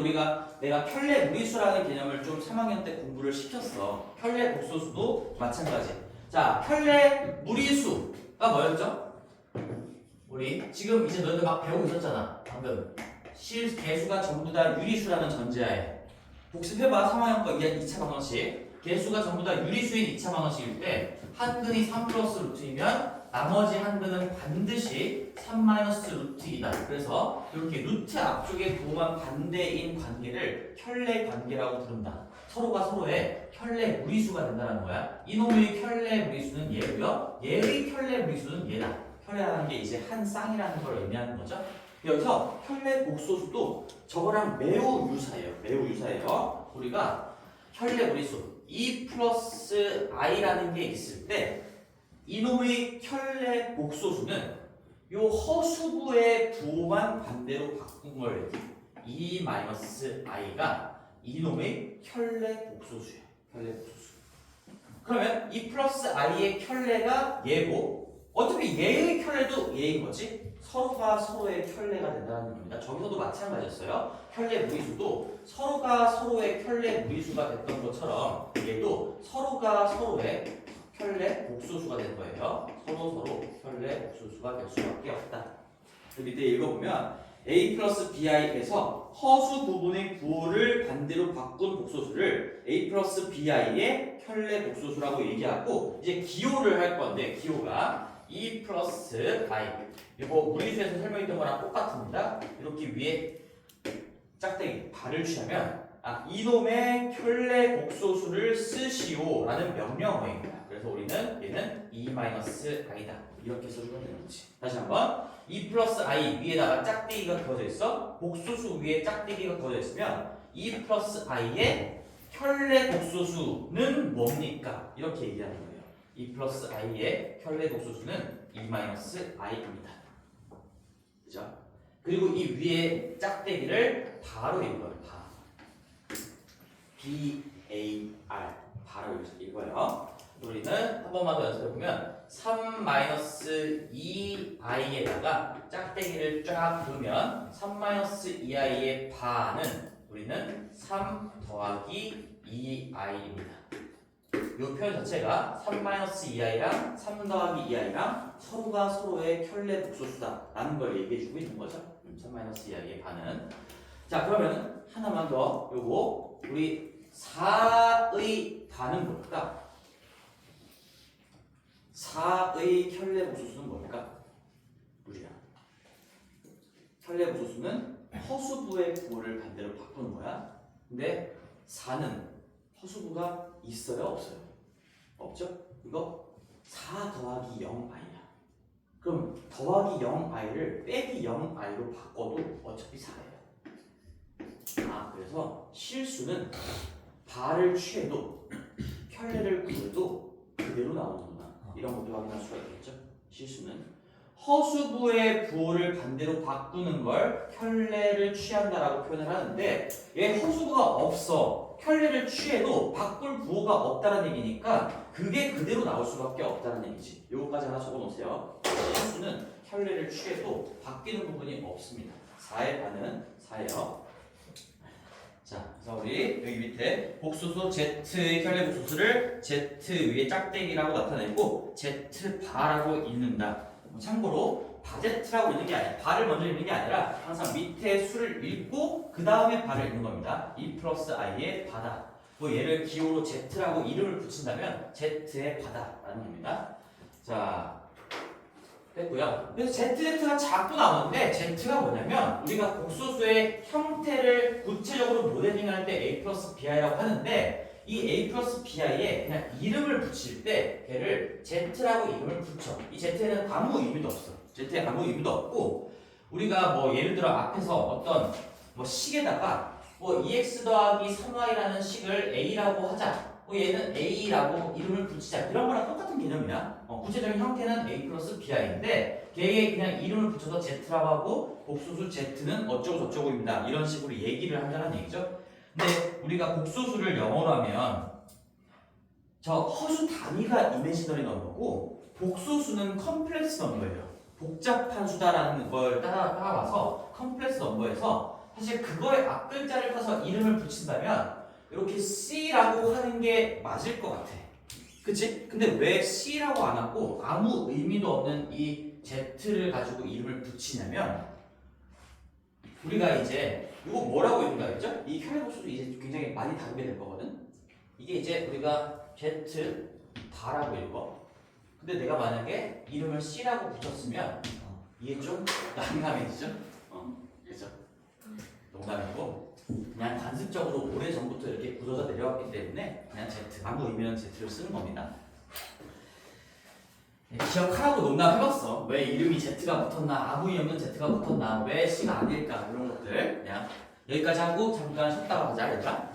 내가 켤레 무리수라는 개념을 좀 3학년 때 공부를 시켰어. 켤레복소수도 마찬가지. 자, 켤레 무리수가 뭐였죠? 우리 지금 이제 너희들 막 배우고 있었잖아. 방금 개수가 전부 다 유리수라는 전제하에 복습해봐. 3학년 거 2차 방정식. 개수가 전부 다 유리수인 2차 방정식일 때 한근이 3 플러스 루트이면 나머지 한근은 반드시 3 마이너스 루트이다. 그래서 이렇게 루트 앞쪽에 부호만 반대인 관계를 켤레 관계라고 부른다. 서로가 서로의 켤레 무리수가 된다는 거야. 이놈의 켤레 무리수는 얘고요. 얘의 켤레 무리수는 얘다. 켤레라는 게 이제 한 쌍이라는 걸 의미하는 거죠. 여기서 켤레 복소수도 저거랑 매우 유사해요. 매우 유사해요. 우리가 켤레 무리수 2 플러스 i라는 게 있을 때 이놈의 켤레 복소수는 요 허수부의 부호만 반대로 바꾼 걸 2 마이너스 i가 이놈의 켤레 복소수예요. 켤레 복소수. 그러면 2 플러스 i의 켤레가 얘고 어차피 얘의 켤레도 얘인 거지. 서로가 서로의 켤레가 된다는 겁니다. 저기서도 마찬가지였어요. 켤레 무리수도 서로가 서로의 켤레 무리수가 됐던 것처럼 얘도 서로가 서로의 켤레 복소수가 된 거예요. 서로 켤레 복소수가 될 수밖에 없다. 밑에 읽어보면 a 플러스 bi에서 허수 부분의 부호를 반대로 바꾼 복소수를 a 플러스 bi의 켤레 복소수라고 얘기하고 이제 기호를 할 건데 기호가 2 플러스 i 이거 무리수에서 설명했던 거랑 똑같습니다. 이렇게 위에 짝대기 발을 취하면 이놈의 켤레 복소수를 쓰시오 라는 명령어입니다. 그래서 우리는 얘는 2-i다 이렇게 써주면 되는 거지. 다시 한번 2 플러스 i 위에다가 짝대기가 그어져 있어. 복소수 위에 짝대기가 그어져 있으면 2 플러스 i의 켤레 복소수는 뭡니까? 이렇게 얘기하는 거예요. 2 플러스 i의 켤레 복소수는 2-i입니다. 그죠? 그리고 이 위에 짝대기를 바로 읽어요. 바. B-A-R. 바로 읽어요. 우리는 한 번만 더 연습해보면 3-2i에다가 짝대기를 쫙 그으면 3-2i의 바는 우리는 3 더하기 2i입니다. 이 표현 자체가 3-2i랑 3 더하기 2i랑 서로가 서로의 켤레 복소수다 라는 걸 얘기해주고 있는 거죠. 3-2i의 반은. 자, 그러면 하나만 더 요거 우리 4의 반은 뭘까? 4의 켤레 복소수는 뭘까? 우리야. 켤레 복소수는 허수부의 부호를 반대로 바꾸는 거야. 근데 4는 허수부가 있어요? 없어요? 없죠? 이거 4 더하기 0i야. 그럼 더하기 0i를 빼기 0i로 바꿔도 어차피 4예요. 그래서 실수는 발을 취해도 켤레를 그려도 그대로 나오는구나. 이런 것도 확인할 수가 있겠죠? 실수는 허수부의 부호를 반대로 바꾸는 걸 켤레를 취한다라고 표현을 하는데 얘 허수부가 없어. 켤레를 취해도 바꿀 부호가 없다는 얘기니까 그게 그대로 나올 수밖에 없다는 얘기지. 요거까지 하나 적어놓으세요. 실수는 켤레를 취해도 바뀌는 부분이 없습니다. 4의 반은 4예요. 자, 그래서 우리 여기 밑에 복소수 Z의 켤레 복소수를 Z 위에 짝대기라고 나타내고 Z바라고 읽는다. 참고로 바제트라고 읽는 게 아니라 바를 먼저 읽는 게 아니라 항상 밑에 수를 읽고 그 다음에 바를 읽는 겁니다. 2 플러스 i의 바다. 뭐 얘를 기호로 Z라고 이름을 붙인다면 Z의 바다라는 겁니다. 자, 됐고요. 그래서 ZZ가 자꾸 나오는데 Z가 뭐냐면 우리가 복소수의 형태를 구체적으로 모델링할 때 A 플러스 BI라고 하는데 이 A 플러스 BI에 그냥 이름을 붙일 때 걔를 Z라고 이름을 붙여. 이 Z에는 아무 의미도 없어. Z에 아무 의미도 없고 우리가 뭐 예를 들어 앞에서 어떤 뭐 식에다가 뭐 2x 더하기 3y라는 식을 A라고 하자. 얘는 A라고 이름을 붙이자. 이런 거랑 똑같은 개념이야. 구체적인 형태는 A 플러스 BI인데 걔에 그냥 이름을 붙여서 Z라고 하고 복소수 Z는 어쩌고 저쩌고입니다. 이런 식으로 얘기를 한다는 얘기죠. 근데 우리가 복소수를 영어로 하면 저 허수 단위가 이미지너리 넘버고 복소수는 컴플렉스 넘버예요. 복잡한 수다라는 걸 따라와서 컴플렉스 넘버에서 사실 그거의 앞글자를 따서 이름을 붙인다면 이렇게 C라고 하는 게 맞을 것 같아. 그치? 근데 왜 C라고 안 하고 아무 의미도 없는 이 Z를 가지고 이름을 붙이냐면 우리가 이제 이거 뭐라고 읽는다 했죠? 이 혈액복수도 이제 굉장히 많이 다루게 될 거거든. 이게 이제 우리가 Z 바라고 읽어. 근데 내가 만약에 이름을 C라고 붙였으면 이게 좀 난감해지죠? 그죠? 농담이고 그냥 관습적으로 오래전부터 이렇게 굳어져 내려왔기 때문에 그냥 Z, 아무 의미 없는 Z를 쓰는 겁니다. 기억하라고 농담해봤어. 왜 이름이 Z가 붙었나, 아무 의미 없는 Z가 붙었나, 왜 C가 아닐까 이런 것들 그냥 여기까지 하고 잠깐 쉬었다가 가자 얘들아.